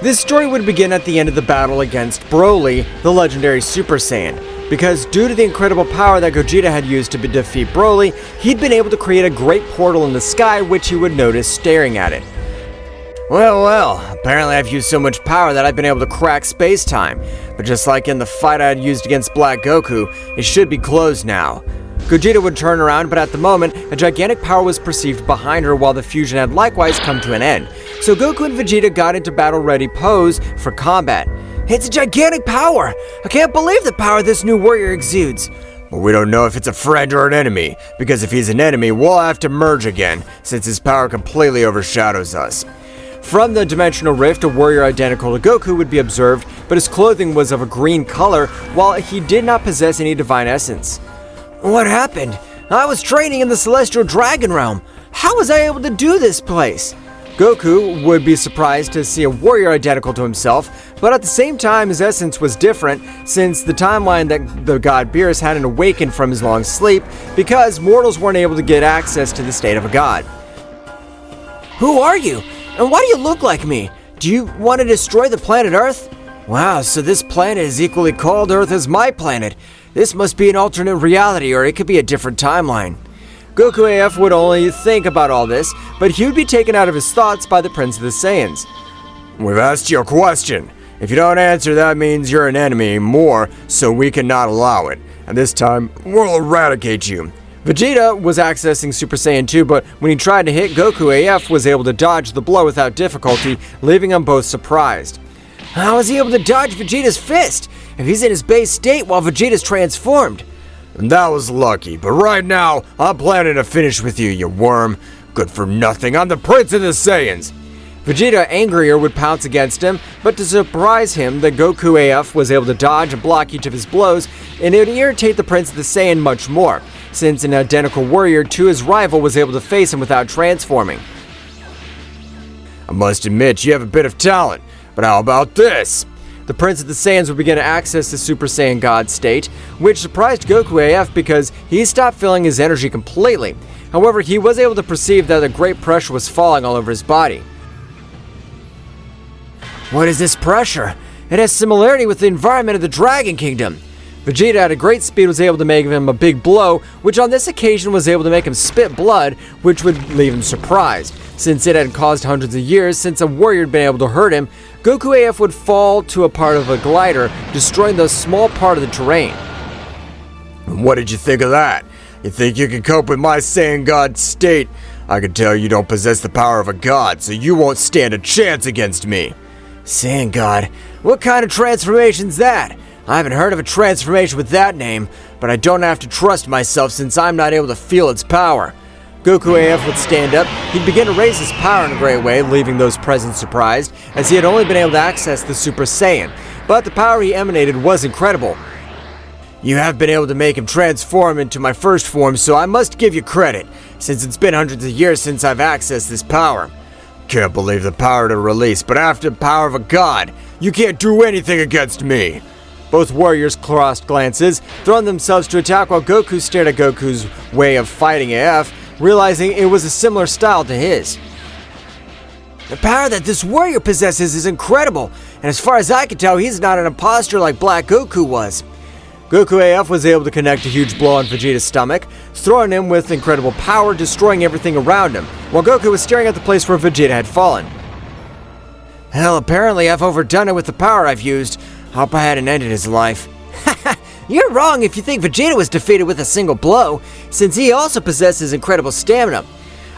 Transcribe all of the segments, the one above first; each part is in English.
This story would begin at the end of the battle against Broly, the legendary Super Saiyan, because due to the incredible power that Gogeta had used to defeat Broly, he'd been able to create a great portal in the sky which he would notice staring at it. Well, apparently I've used so much power that I've been able to crack space-time, but just like in the fight I had used against Black Goku, it should be closed now. Gogeta would turn around, but at the moment, a gigantic power was perceived behind her while the fusion had likewise come to an end. So Goku and Vegeta got into battle-ready pose for combat. It's a gigantic power! I can't believe the power this new warrior exudes! But we don't know if it's a friend or an enemy, because if he's an enemy, we'll have to merge again, since his power completely overshadows us. From the dimensional rift, a warrior identical to Goku would be observed, but his clothing was of a green color, while he did not possess any divine essence. What happened? I was training in the Celestial Dragon Realm. How was I able to do this place? Goku would be surprised to see a warrior identical to himself, but at the same time his essence was different since the timeline that the god Beerus hadn't awakened from his long sleep because mortals weren't able to get access to the state of a god. Who are you? And why do you look like me? Do you want to destroy the planet Earth? Wow, so this planet is equally called Earth as my planet. This must be an alternate reality, or it could be a different timeline. Goku AF would only think about all this, but he would be taken out of his thoughts by the Prince of the Saiyans. We've asked you a question. If you don't answer, that means you're an enemy more, so we cannot allow it. And this time, we'll eradicate you. Vegeta was accessing Super Saiyan 2, but when he tried to hit Goku, AF was able to dodge the blow without difficulty, leaving them both surprised. How was he able to dodge Vegeta's fist if he's in his base state while Vegeta's transformed? That was lucky, but right now, I'm planning to finish with you, you worm. Good for nothing, I'm the Prince of the Saiyans. Vegeta, angrier, would pounce against him, but to surprise him, the Goku AF was able to dodge and block each of his blows, and it would irritate the Prince of the Saiyan much more, since an identical warrior to his rival was able to face him without transforming. I must admit, you have a bit of talent, but how about this? The Prince of the Saiyans would begin to access the Super Saiyan God state, which surprised Goku AF because he stopped feeling his energy completely. However, he was able to perceive that a great pressure was falling all over his body. What is this pressure? It has similarity with the environment of the Dragon Kingdom. Vegeta at a great speed was able to make him a big blow, which on this occasion was able to make him spit blood, which would leave him surprised. Since it had caused hundreds of years since a warrior had been able to hurt him, Goku AF would fall to a part of a glider, destroying the small part of the terrain. What did you think of that? You think you can cope with my Saiyan God state? I can tell you don't possess the power of a god, so you won't stand a chance against me. Saiyan God? What kind of transformation's that? I haven't heard of a transformation with that name, but I don't have to trust myself since I'm not able to feel its power. Goku AF would stand up, he'd begin to raise his power in a great way, leaving those present surprised, as he had only been able to access the Super Saiyan, but the power he emanated was incredible. You have been able to make him transform into my first form, so I must give you credit, since it's been hundreds of years since I've accessed this power. Can't believe the power to release, but after the power of a god, you can't do anything against me. Both warriors crossed glances, throwing themselves to attack while Goku stared at Goku's way of fighting AF, realizing it was a similar style to his. The power that this warrior possesses is incredible, and as far as I can tell, he's not an imposter like Black Goku was. Goku AF was able to connect a huge blow on Vegeta's stomach, throwing him with incredible power, destroying everything around him, while Goku was staring at the place where Vegeta had fallen. Hell, apparently I've overdone it with the power I've used. Hope I hadn't ended his life. Haha, you're wrong if you think Vegeta was defeated with a single blow, since he also possesses incredible stamina.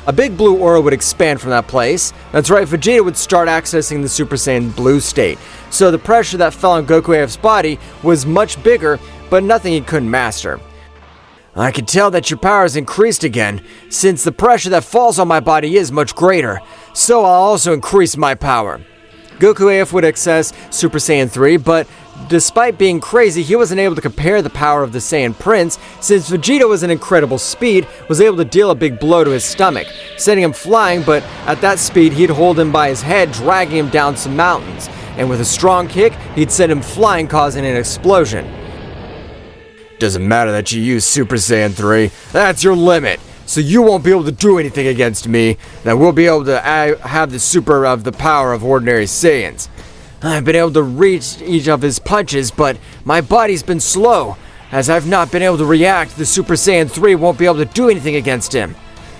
A big blue aura would expand from that place. That's right, Vegeta would start accessing the Super Saiyan Blue state, so the pressure that fell on Goku AF's body was much bigger, but nothing he couldn't master. I can tell that your power has increased again, since the pressure that falls on my body is much greater, so I'll also increase my power. Goku AF would access Super Saiyan 3, but despite being crazy, he wasn't able to compare the power of the Saiyan Prince, since Vegeta was an incredible speed, was able to deal a big blow to his stomach, sending him flying, but at that speed he'd hold him by his head, dragging him down some mountains, and with a strong kick, he'd send him flying, causing an explosion. Doesn't matter that you use Super Saiyan 3, that's your limit. So you won't be able to do anything against me, that we'll be able to have the super of the power of ordinary Saiyans. I've been able to reach each of his punches, but my body's been slow. As I've not been able to react, the Super Saiyan 3 won't be able to do anything against him.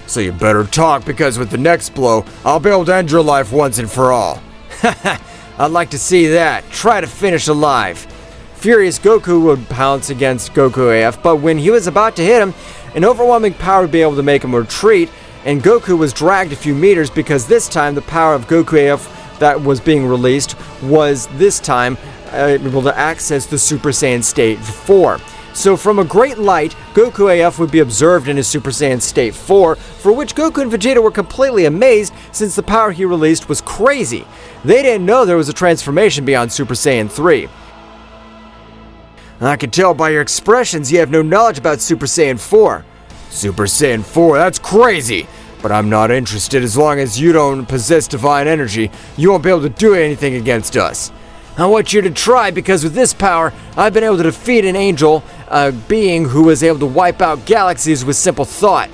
So you better talk, because with the next blow, I'll be able to end your life once and for all. Haha, I'd like to see that. Try to finish alive. Furious Goku would pounce against Goku AF, but when he was about to hit him, an overwhelming power would be able to make him retreat, and Goku was dragged a few meters because this time the power of Goku AF that was being released was this time able to access the Super Saiyan State 4. So from a great light, Goku AF would be observed in his Super Saiyan State 4, for which Goku and Vegeta were completely amazed since the power he released was crazy. They didn't know there was a transformation beyond Super Saiyan 3. I can tell by your expressions you have no knowledge about Super Saiyan 4. Super Saiyan 4, that's crazy! But I'm not interested. As long as you don't possess divine energy, you won't be able to do anything against us. I want you to try, because with this power, I've been able to defeat an angel, a being who was able to wipe out galaxies with simple thought.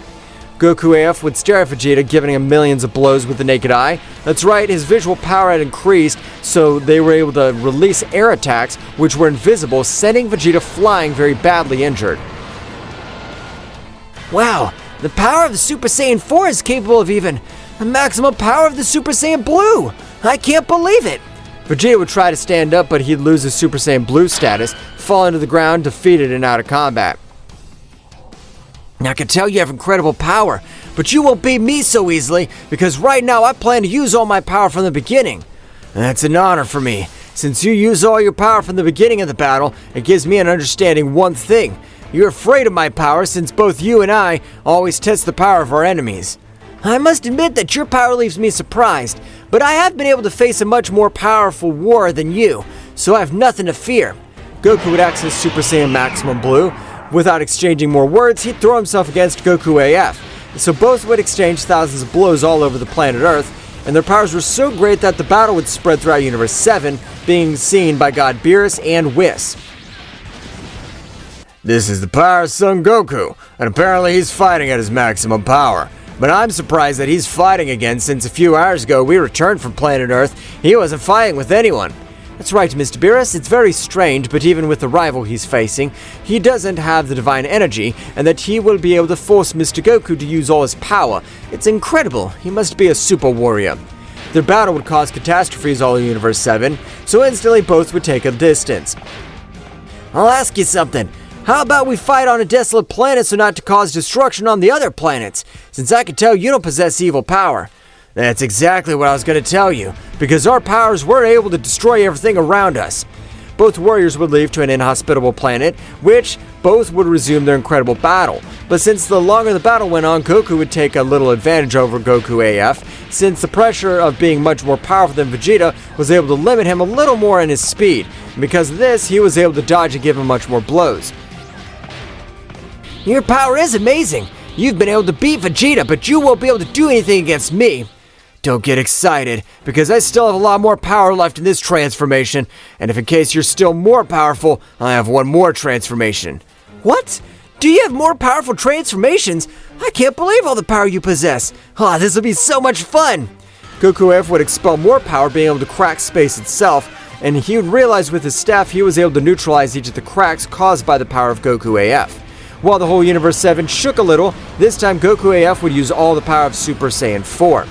Goku AF would stare at Vegeta, giving him millions of blows with the naked eye. That's right, his visual power had increased, so they were able to release air attacks, which were invisible, sending Vegeta flying very badly injured. Wow, the power of the Super Saiyan 4 is capable of even the maximum power of the Super Saiyan Blue! I can't believe it! Vegeta would try to stand up, but he'd lose his Super Saiyan Blue status, fall to the ground, defeated and out of combat. I can tell you have incredible power, but you won't beat me so easily, because right now I plan to use all my power from the beginning. That's an honor for me. Since you use all your power from the beginning of the battle, it gives me an understanding one thing. You're afraid of my power, since both you and I always test the power of our enemies. I must admit that your power leaves me surprised, but I have been able to face a much more powerful war than you, so I have nothing to fear. Goku would access Super Saiyan Maximum Blue. Without exchanging more words, he'd throw himself against Goku AF. So both would exchange thousands of blows all over the planet Earth, and their powers were so great that the battle would spread throughout Universe 7, being seen by God Beerus and Whis. This is the power of Son Goku, and apparently he's fighting at his maximum power. But I'm surprised that he's fighting again, since a few hours ago we returned from planet Earth. He wasn't fighting with anyone. That's right, Mr. Beerus, it's very strange, but even with the rival he's facing, he doesn't have the divine energy, and that he will be able to force Mr. Goku to use all his power. It's incredible. He must be a super warrior. Their battle would cause catastrophes all in Universe 7, so instantly both would take a distance. I'll ask you something. How about we fight on a desolate planet so not to cause destruction on the other planets, since I can tell you don't possess evil power? That's exactly what I was going to tell you, because our powers were able to destroy everything around us. Both warriors would leave to an inhospitable planet, which both would resume their incredible battle. But since the longer the battle went on, Goku would take a little advantage over Goku AF, since the pressure of being much more powerful than Vegeta was able to limit him a little more in his speed. And because of this, he was able to dodge and give him much more blows. Your power is amazing. You've been able to beat Vegeta, but you won't be able to do anything against me. Don't get excited, because I still have a lot more power left in this transformation, and if in case you're still more powerful, I have one more transformation. What? Do you have more powerful transformations? I can't believe all the power you possess. This will be so much fun. Goku AF would expel more power, being able to crack space itself, and he would realize with his staff he was able to neutralize each of the cracks caused by the power of Goku AF. While the whole Universe 7 shook a little, this time Goku AF would use all the power of Super Saiyan 4.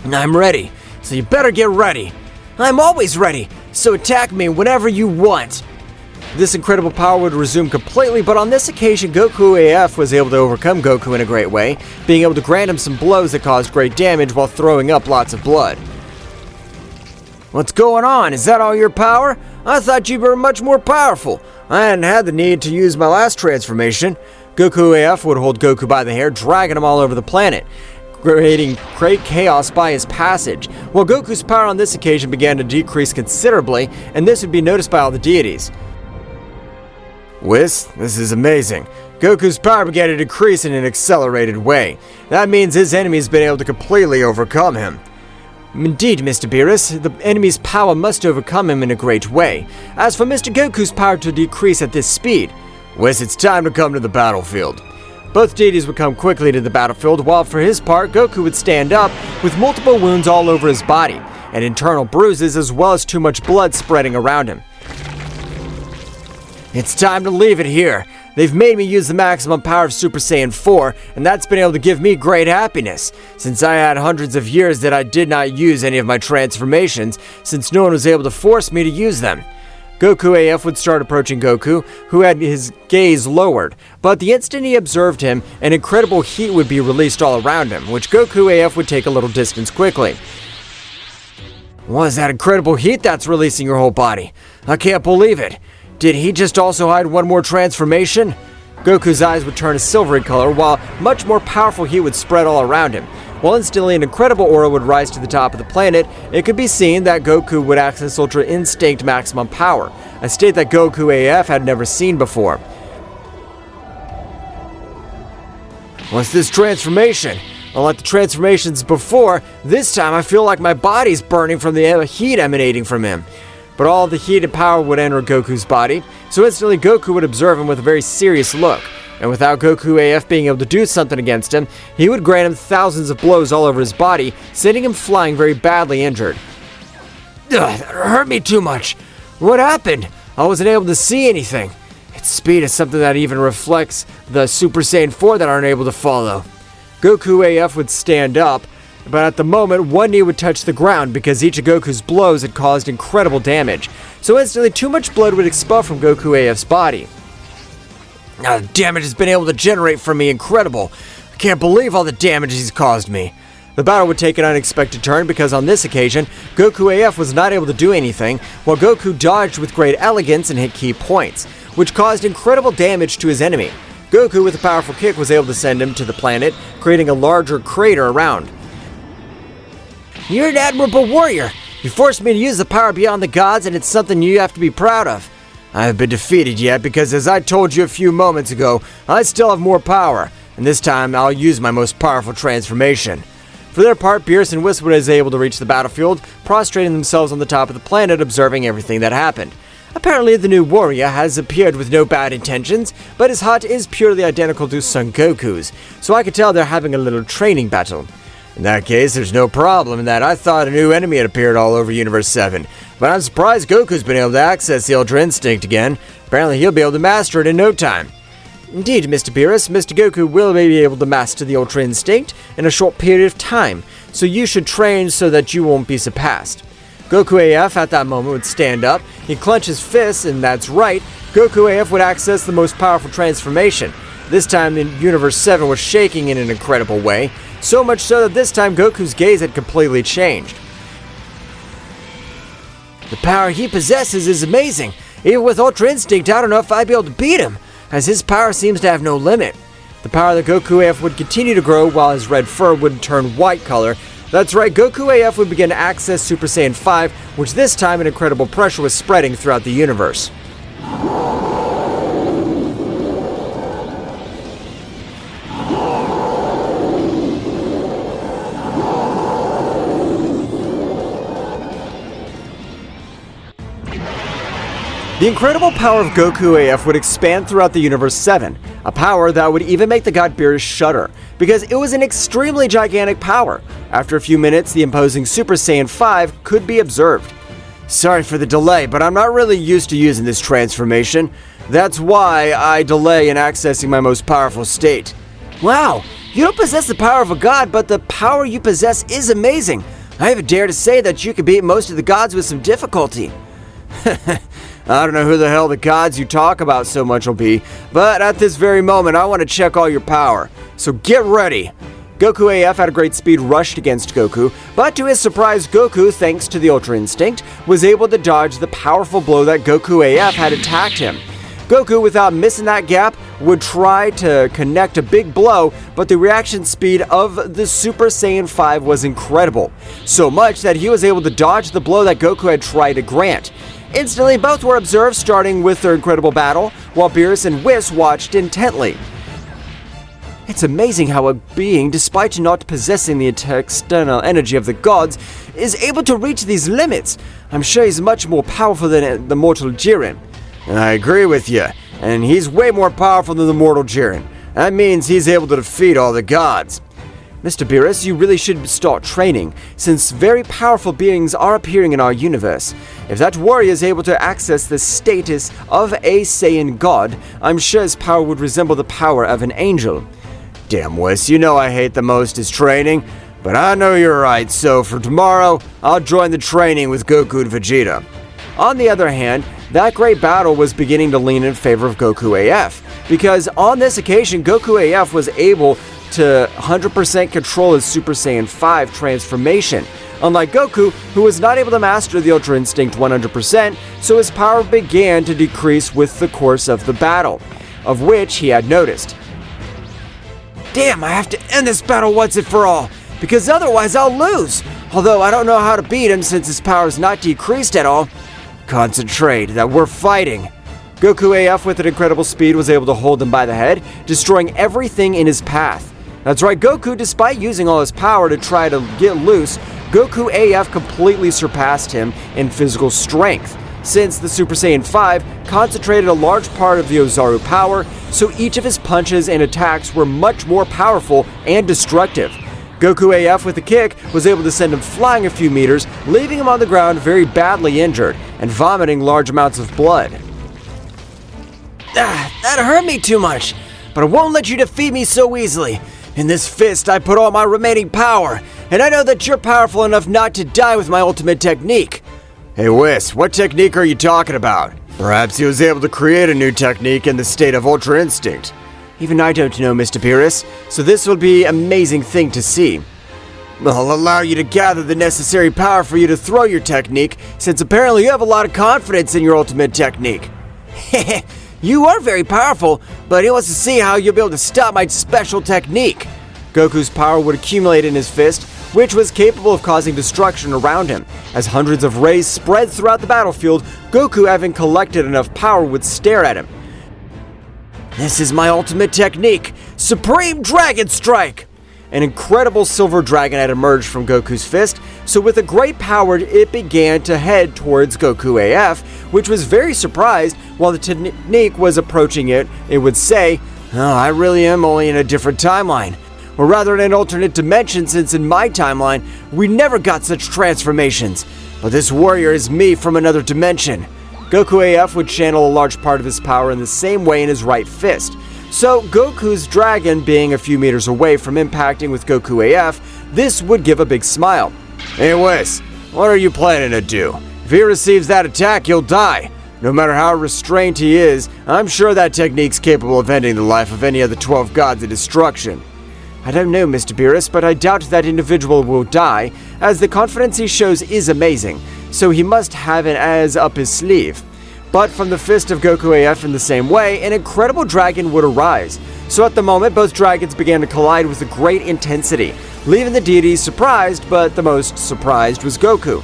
I'm ready, so you better get ready. I'm always ready, so attack me whenever you want. This incredible power would resume completely, but on this occasion Goku AF was able to overcome Goku in a great way, being able to grant him some blows that caused great damage while throwing up lots of blood. What's going on? Is that all your power? I thought you were much more powerful. I hadn't had the need to use my last transformation. Goku AF would hold Goku by the hair, dragging him all over the planet, creating great chaos by his passage, while Goku's power on this occasion began to decrease considerably, and this would be noticed by all the deities. Whis, this is amazing. Goku's power began to decrease in an accelerated way. That means his enemy's been able to completely overcome him. Indeed, Mr. Beerus, the enemy's power must overcome him in a great way. As for Mr. Goku's power to decrease at this speed, Whis, it's time to come to the battlefield. Both deities would come quickly to the battlefield, while for his part, Goku would stand up with multiple wounds all over his body, and internal bruises as well as too much blood spreading around him. It's time to leave it here. They've made me use the maximum power of Super Saiyan 4, and that's been able to give me great happiness, since I had hundreds of years that I did not use any of my transformations, since no one was able to force me to use them. Goku AF would start approaching Goku, who had his gaze lowered, but the instant he observed him, an incredible heat would be released all around him, which Goku AF would take a little distance quickly. What is that incredible heat that's releasing your whole body? I can't believe it. Did he just also hide one more transformation? Goku's eyes would turn a silvery color, while much more powerful heat would spread all around him. While instantly an incredible aura would rise to the top of the planet, it could be seen that Goku would access Ultra Instinct maximum power, a state that Goku AF had never seen before. What's this transformation? Unlike the transformations before, this time I feel like my body's burning from the heat emanating from him. But all the heat and power would enter Goku's body, so instantly Goku would observe him with a very serious look. And without Goku AF being able to do something against him, he would grant him thousands of blows all over his body, sending him flying very badly injured. Ugh, that hurt me too much. What happened? I wasn't able to see anything. Its speed is something that even reflects the Super Saiyan 4 that aren't able to follow. Goku AF would stand up, but at the moment, one knee would touch the ground because each of Goku's blows had caused incredible damage. So instantly, too much blood would expel from Goku AF's body. The damage has been able to generate from me incredible. I can't believe all the damage he's caused me. The battle would take an unexpected turn because on this occasion, Goku AF was not able to do anything, while Goku dodged with great elegance and hit key points, which caused incredible damage to his enemy. Goku, with a powerful kick, was able to send him to the planet, creating a larger crater around. You're an admirable warrior. You forced me to use the power beyond the gods, and it's something you have to be proud of. I haven't been defeated yet because, as I told you a few moments ago, I still have more power, and this time I'll use my most powerful transformation. For their part, Beerus and Whis was able to reach the battlefield, prostrating themselves on the top of the planet, observing everything that happened. Apparently, the new warrior has appeared with no bad intentions, but his heart is purely identical to Son Goku's, so I could tell they're having a little training battle. In that case, there's no problem in that I thought a new enemy had appeared all over Universe 7, but I'm surprised Goku's been able to access the Ultra Instinct again. Apparently he'll be able to master it in no time. Indeed, Mr. Beerus, Mr. Goku will be able to master the Ultra Instinct in a short period of time, so you should train so that you won't be surpassed. Goku AF at that moment would stand up, he'd clench his fists, and that's right, Goku AF would access the most powerful transformation. This time, the Universe 7 was shaking in an incredible way, so much so that this time Goku's gaze had completely changed. The power he possesses is amazing. Even with Ultra Instinct, I don't know if I'd be able to beat him, as his power seems to have no limit. The power that Goku AF would continue to grow while his red fur would turn white color. That's right, Goku AF would begin to access Super Saiyan 5, which this time an incredible pressure was spreading throughout the universe. The incredible power of Goku AF would expand throughout the Universe 7, a power that would even make the god Beerus shudder, because it was an extremely gigantic power. After a few minutes, the imposing Super Saiyan 5 could be observed. Sorry for the delay, but I'm not really used to using this transformation. That's why I delay in accessing my most powerful state. Wow, you don't possess the power of a god, but the power you possess is amazing. I even dare to say that you could beat most of the gods with some difficulty. I don't know who the hell the gods you talk about so much will be, but at this very moment I want to check all your power, so get ready. Goku AF at a great speed rushed against Goku, but to his surprise Goku, thanks to the Ultra Instinct, was able to dodge the powerful blow that Goku AF had attacked him. Goku, without missing that gap, would try to connect a big blow, but the reaction speed of the Super Saiyan 5 was incredible, so much that he was able to dodge the blow that Goku had tried to grant. Instantly, both were observed starting with their incredible battle, while Beerus and Whis watched intently. It's amazing how a being, despite not possessing the external energy of the gods, is able to reach these limits. I'm sure he's much more powerful than the mortal Jiren. I agree with you, and he's way more powerful than the mortal Jiren. That means he's able to defeat all the gods. Mr. Beerus, you really should start training, since very powerful beings are appearing in our universe. If that warrior is able to access the status of a Saiyan god, I'm sure his power would resemble the power of an angel. Damn, Wes, you know I hate the most is training, but I know you're right, so for tomorrow, I'll join the training with Goku and Vegeta. On the other hand, that great battle was beginning to lean in favor of Goku AF, because on this occasion, Goku AF was able to 100% control his Super Saiyan 5 transformation, unlike Goku, who was not able to master the Ultra Instinct 100%, so his power began to decrease with the course of the battle, of which he had noticed. Damn, I have to end this battle once and for all, because otherwise I'll lose, although I don't know how to beat him since his power is not decreased at all. Concentrate, that we're fighting. Goku AF with an incredible speed was able to hold him by the head, destroying everything in his path. That's right, Goku, despite using all his power to try to get loose, Goku AF completely surpassed him in physical strength, since the Super Saiyan 5 concentrated a large part of the Ozaru power, so each of his punches and attacks were much more powerful and destructive. Goku AF with a kick was able to send him flying a few meters, leaving him on the ground very badly injured and vomiting large amounts of blood. That hurt me too much, but I won't let you defeat me so easily. In this fist, I put all my remaining power, and I know that you're powerful enough not to die with my ultimate technique. Hey Whis, what technique are you talking about? Perhaps he was able to create a new technique in the state of Ultra Instinct. Even I don't know, Mr. Beerus, so this will be an amazing thing to see. I'll allow you to gather the necessary power for you to throw your technique, since apparently you have a lot of confidence in your ultimate technique. Heh. You are very powerful, but he wants to see how you'll be able to stop my special technique. Goku's power would accumulate in his fist, which was capable of causing destruction around him. As hundreds of rays spread throughout the battlefield, Goku, having collected enough power, would stare at him. This is my ultimate technique, Supreme Dragon Strike! An incredible silver dragon had emerged from Goku's fist, so with a great power it began to head towards Goku AF, which was very surprised. While the technique was approaching it, it would say, "Oh, I really am only in a different timeline. Or rather in an alternate dimension, since in my timeline, we never got such transformations. But this warrior is me from another dimension." Goku AF would channel a large part of his power in the same way in his right fist. So Goku's dragon being a few meters away from impacting with Goku AF, this would give a big smile. Hey Whis, what are you planning to do? If he receives that attack, he'll die. No matter how restrained he is, I'm sure that technique's capable of ending the life of any of the 12 gods of destruction. I don't know, Mr. Beerus, but I doubt that individual will die, as the confidence he shows is amazing, so he must have it as up his sleeve. But from the fist of Goku AF in the same way, an incredible dragon would arise. So at the moment, both dragons began to collide with great intensity, leaving the deities surprised, but the most surprised was Goku.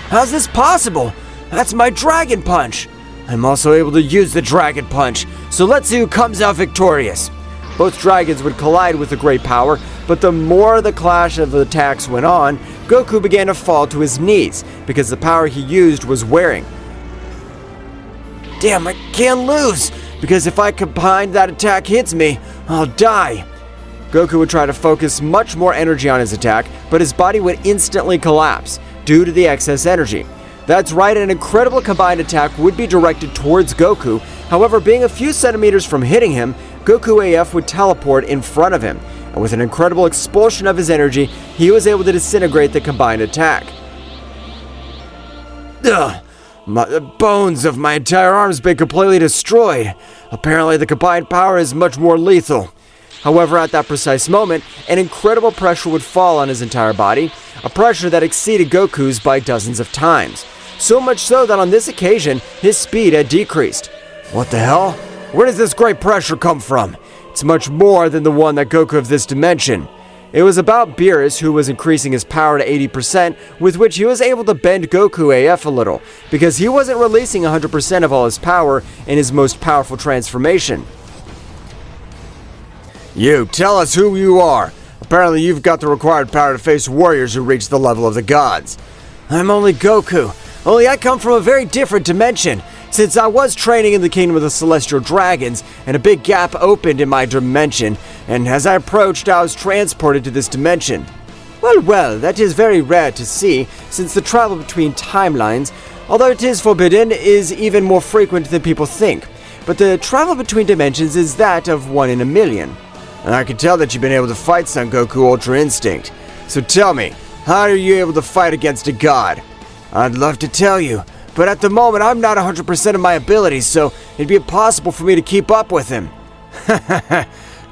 How's this possible? That's my Dragon Punch! I'm also able to use the Dragon Punch, so let's see who comes out victorious. Both dragons would collide with a great power, but the more the clash of attacks went on, Goku began to fall to his knees, because the power he used was wearing. Damn, I can't lose, because if I combine that attack hits me, I'll die. Goku would try to focus much more energy on his attack, but his body would instantly collapse, due to the excess energy. That's right, an incredible combined attack would be directed towards Goku, however, being a few centimeters from hitting him, Goku AF would teleport in front of him, and with an incredible expulsion of his energy, he was able to disintegrate the combined attack. Ugh! The bones of my entire arm has been completely destroyed. Apparently the combined power is much more lethal. However, at that precise moment, an incredible pressure would fall on his entire body, a pressure that exceeded Goku's by dozens of times. So much so that on this occasion, his speed had decreased. What the hell? Where does this great pressure come from? It's much more than the one that Goku of this dimension. It was about Beerus, who was increasing his power to 80%, with which he was able to bend Goku AF a little, because he wasn't releasing 100% of all his power in his most powerful transformation. You, tell us who you are. Apparently you've got the required power to face warriors who reach the level of the gods. I'm only Goku, only I come from a very different dimension. Since I was training in the Kingdom of the Celestial Dragons, and a big gap opened in my dimension, and as I approached, I was transported to this dimension. Well, that is very rare to see, since the travel between timelines, although it is forbidden, is even more frequent than people think. But the travel between dimensions is that of 1 in a million. And I can tell that you've been able to fight Son Goku Ultra Instinct. So tell me, how are you able to fight against a god? I'd love to tell you, but at the moment I'm not 100% of my abilities, so it'd be impossible for me to keep up with him.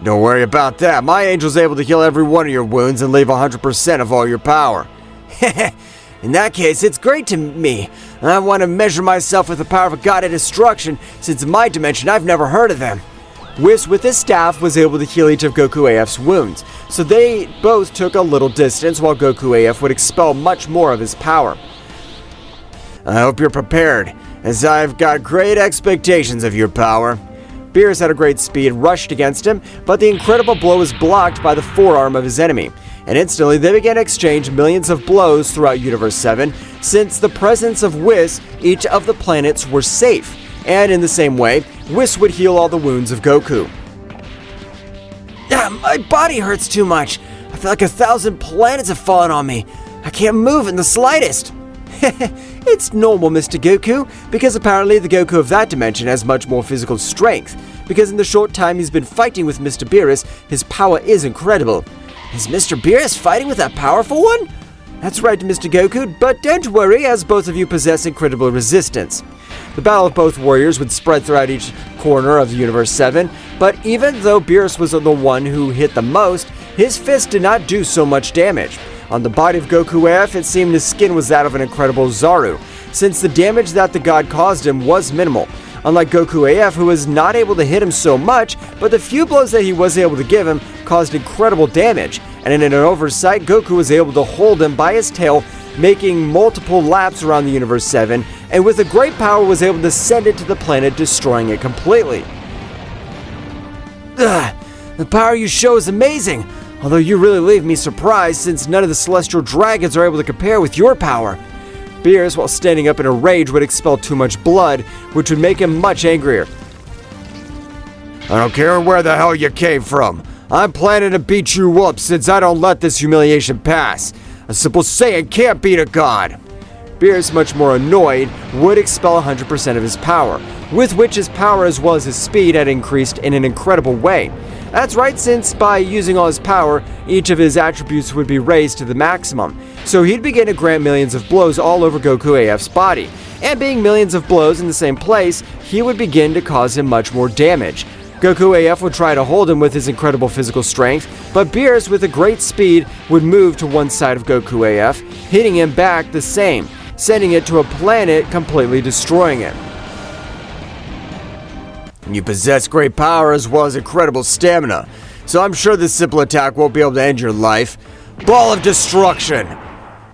Don't worry about that. My angel's able to heal every one of your wounds and leave 100% of all your power. In that case, it's great to me. I want to measure myself with the power of a god of destruction, since in my dimension I've never heard of them. Whis, with his staff, was able to heal each of Goku AF's wounds, so they both took a little distance while Goku AF would expel much more of his power. I hope you're prepared, as I've got great expectations of your power. Beerus at a great speed rushed against him, but the incredible blow was blocked by the forearm of his enemy, and instantly they began to exchange millions of blows throughout Universe 7. Since the presence of Whis, each of the planets were safe, and in the same way, Whis would heal all the wounds of Goku. My body hurts too much. I feel like 1,000 planets have fallen on me. I can't move in the slightest. It's normal, Mr. Goku, because apparently the Goku of that dimension has much more physical strength, because in the short time he's been fighting with Mr. Beerus, his power is incredible. Is Mr. Beerus fighting with that powerful one? That's right, Mr. Goku, but don't worry, as both of you possess incredible resistance. The battle of both warriors would spread throughout each corner of Universe 7, but even though Beerus was the one who hit the most, his fist did not do so much damage. On the body of Goku AF, it seemed his skin was that of an incredible Zaru, since the damage that the god caused him was minimal. Unlike Goku AF, who was not able to hit him so much, but the few blows that he was able to give him caused incredible damage, and in an oversight, Goku was able to hold him by his tail, making multiple laps around the Universe 7, and with a great power was able to send it to the planet, destroying it completely. The power you show is amazing, although you really leave me surprised since none of the celestial dragons are able to compare with your power. Beerus, while standing up in a rage, would expel too much blood, which would make him much angrier. I don't care where the hell you came from. I'm planning to beat you up since I don't let this humiliation pass. A simple Saiyan can't beat a god. Beerus, much more annoyed, would expel 100% of his power, with which his power as well as his speed had increased in an incredible way. That's right, since by using all his power, each of his attributes would be raised to the maximum, so he'd begin to grant millions of blows all over Goku AF's body, and being millions of blows in the same place, he would begin to cause him much more damage. Goku AF would try to hold him with his incredible physical strength, but Beerus with a great speed would move to one side of Goku AF, hitting him back the same, sending it to a planet, completely destroying it. You possess great power as well as incredible stamina, so I'm sure this simple attack won't be able to end your life. Ball of Destruction!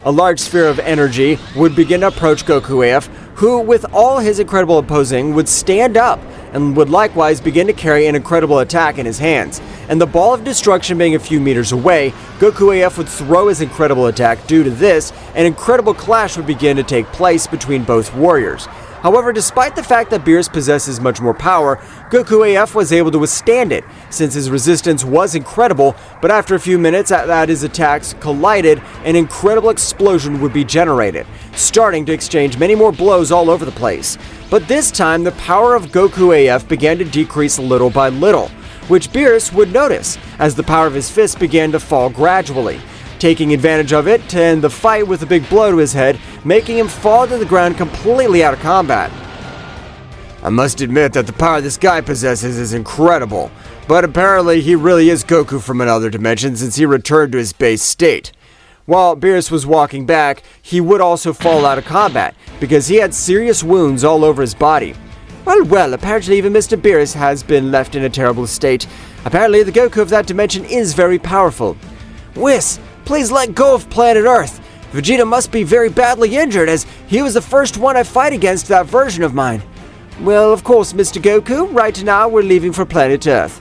A large sphere of energy would begin to approach Goku AF, who, with all his incredible opposing, would stand up and would likewise begin to carry an incredible attack in his hands. And the Ball of Destruction being a few meters away, Goku AF would throw his incredible attack. Due to this, an incredible clash would begin to take place between both warriors. However, despite the fact that Beerus possesses much more power, Goku AF was able to withstand it, since his resistance was incredible, but after a few minutes that his attacks collided, an incredible explosion would be generated, starting to exchange many more blows all over the place. But this time, the power of Goku AF began to decrease little by little, which Beerus would notice, as the power of his fist began to fall gradually, taking advantage of it to end the fight with a big blow to his head, making him fall to the ground completely out of combat. I must admit that the power this guy possesses is incredible, but apparently he really is Goku from another dimension since he returned to his base state. While Beerus was walking back, he would also fall out of combat, because he had serious wounds all over his body. Well, apparently even Mr. Beerus has been left in a terrible state. Apparently the Goku of that dimension is very powerful. Whis, please let go of planet Earth. Vegeta must be very badly injured, as he was the first one I fight against that version of mine. Well, of course, Mr. Goku, right now we're leaving for planet Earth.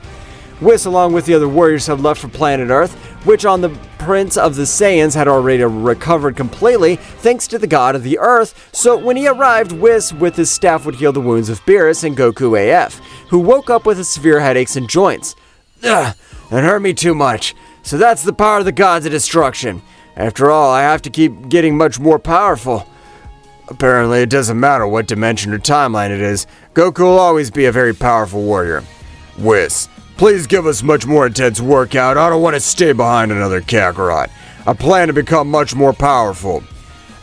Whis, along with the other warriors, had left for planet Earth, which on the Prince of the Saiyans had already recovered completely, thanks to the god of the Earth, so when he arrived, Whis with his staff would heal the wounds of Beerus and Goku AF, who woke up with severe headaches and joints. and hurt me too much. So that's the power of the gods of destruction. After all, I have to keep getting much more powerful. Apparently, it doesn't matter what dimension or timeline it is. Goku will always be a very powerful warrior. Whis, please give us much more intense workout. I don't want to stay behind another Kakarot. I plan to become much more powerful.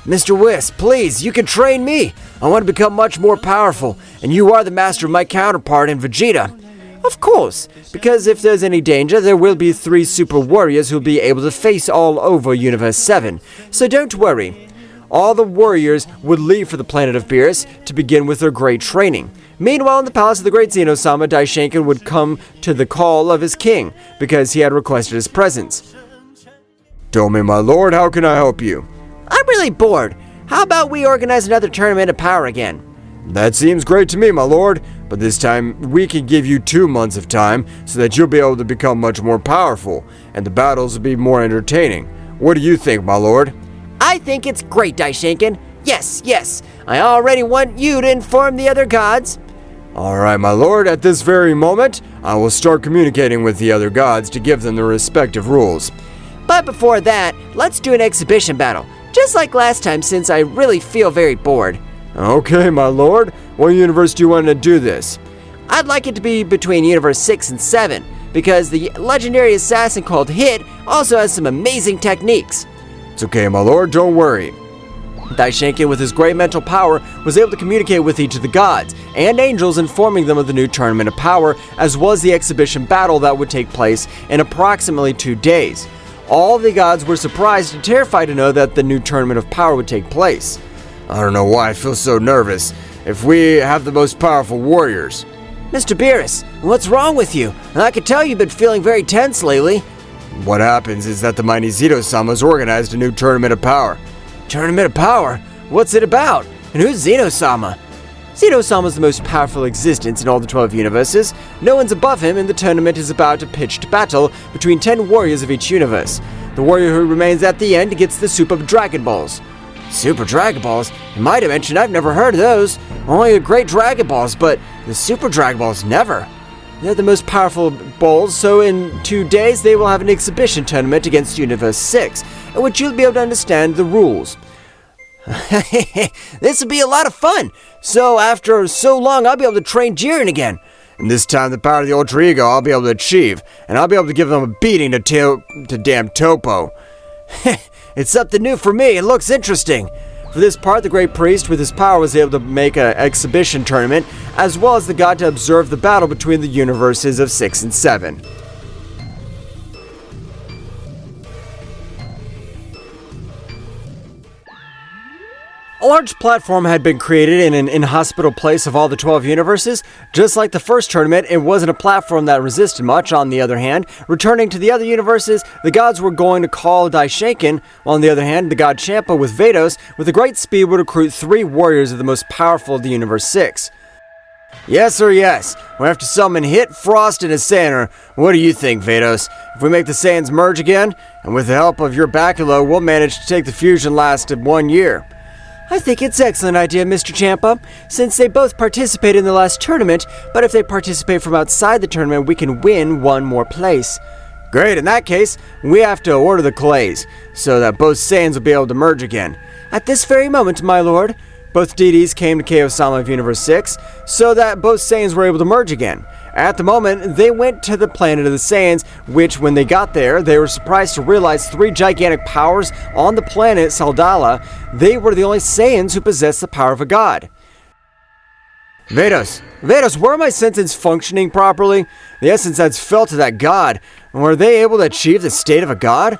Mr. Whis, please, you can train me. I want to become much more powerful, and you are the master of my counterpart in Vegeta. Of course, because if there's any danger, there will be 3 super warriors who'll be able to face all over Universe 7. So don't worry. All the warriors would leave for the planet of Beerus to begin with their great training. Meanwhile, in the palace of the great Zeno-sama, Daishinkan would come to the call of his king, because he had requested his presence. Tell me, my lord, how can I help you? I'm really bored. How about we organize another tournament of power again? That seems great to me, my lord, but this time we can give you 2 months of time so that you'll be able to become much more powerful, and the battles will be more entertaining. What do you think, my lord? I think it's great, Daishinkan. Yes. I already want you to inform the other gods. Alright, my lord, at this very moment, I will start communicating with the other gods to give them the respective rules. But before that, let's do an exhibition battle, just like last time since I really feel very bored. Okay, my lord. What universe do you want to do this? I'd like it to be between Universe 6 and 7, because the legendary assassin called Hit also has some amazing techniques. It's okay, my lord, don't worry. Daishinkan, with his great mental power, was able to communicate with each of the gods and angels, informing them of the new tournament of power, as well as the exhibition battle that would take place in approximately 2 days. All the gods were surprised and terrified to know that the new tournament of power would take place. I don't know why I feel so nervous. If we have the most powerful warriors. Mr. Beerus, what's wrong with you? I can tell you've been feeling very tense lately. What happens is that the mighty Zeno-sama has organized a new tournament of power. Tournament of power? What's it about? And who's Zeno-sama? Zeno-sama is the most powerful existence in all the 12 universes. No one's above him, and the tournament is about a pitched battle between 10 warriors of each universe. The warrior who remains at the end gets the Super Dragon Balls. Super Dragon Balls? In my dimension, I've never heard of those. Only the Great Dragon Balls, but the Super Dragon Balls, never. They're the most powerful balls, so in 2 days they will have an exhibition tournament against Universe 6, in which you'll be able to understand the rules. This will be a lot of fun. So after so long, I'll be able to train Jiren again. And this time, the power of the Ultra Ego I'll be able to achieve, and I'll be able to give them a beating to damn Topo. It's something new for me. It looks interesting. For this part, the Great Priest, with his power, was able to make an exhibition tournament, as well as the god to observe the battle between the universes of 6 and 7. A large platform had been created in an inhospitable place of all the 12 universes. Just like the first tournament, it wasn't a platform that resisted much. On the other hand, returning to the other universes, the gods were going to call Daishinkan, while on the other hand, the god Champa with Vados, with a great speed, would recruit 3 warriors of the most powerful of the Universe 6. Yes, sir, yes. We have to summon Hit, Frost, and a Saiyaner. What do you think, Vados? If we make the Saiyans merge again, and with the help of your Bakulo, we'll manage to take the fusion last 1 year. I think it's an excellent idea, Mr. Champa, since they both participated in the last tournament, but if they participate from outside the tournament, we can win 1 more place. Great, in that case, we have to order the clays, so that both Saiyans will be able to merge again. At this very moment, my lord, both deities came to Kaiosama of Universe 6, so that both Saiyans were able to merge again. At the moment, they went to the planet of the Saiyans, which, when they got there, they were surprised to realize 3 gigantic powers on the planet Saldala. They were the only Saiyans who possessed the power of a god. Vados, were my senses functioning properly? The essence that's felt to that god, were they able to achieve the state of a god?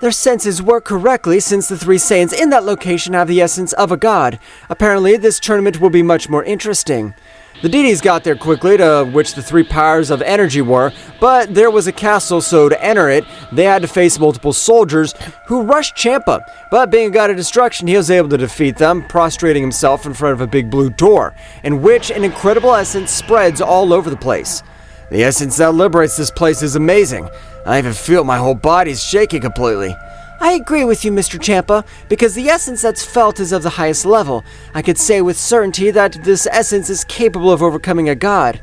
Their senses work correctly since the 3 Saiyans in that location have the essence of a god. Apparently, this tournament will be much more interesting. The deities got there quickly, to which the 3 powers of energy were, but there was a castle, so to enter it, they had to face multiple soldiers who rushed Champa. But being a god of destruction, he was able to defeat them, prostrating himself in front of a big blue door, in which an incredible essence spreads all over the place. The essence that liberates this place is amazing. I even feel my whole body's shaking completely. I agree with you, Mr. Champa, because the essence that's felt is of the highest level. I could say with certainty that this essence is capable of overcoming a god.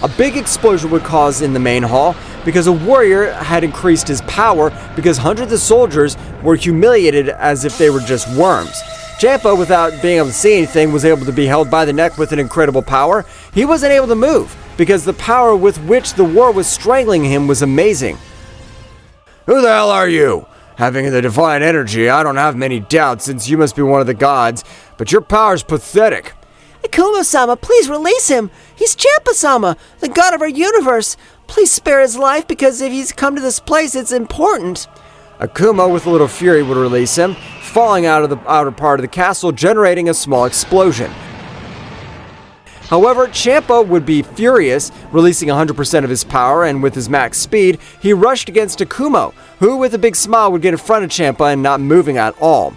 A big explosion would cause in the main hall, because a warrior had increased his power because hundreds of soldiers were humiliated as if they were just worms. Ciampa, without being able to see anything, was able to be held by the neck with an incredible power. He wasn't able to move because the power with which the war was strangling him was amazing. Who the hell are you? Having the divine energy, I don't have many doubts since you must be one of the gods, but your power's pathetic. Akuma-sama, please release him. He's Ciampa-sama, the god of our universe. Please spare his life because if he's come to this place, it's important. Akuma, with a little fury, would release him, falling out of the outer part of the castle, generating a small explosion. However, Ciampa would be furious, releasing 100% of his power, and with his max speed, he rushed against Akuma, who with a big smile would get in front of Ciampa and not moving at all.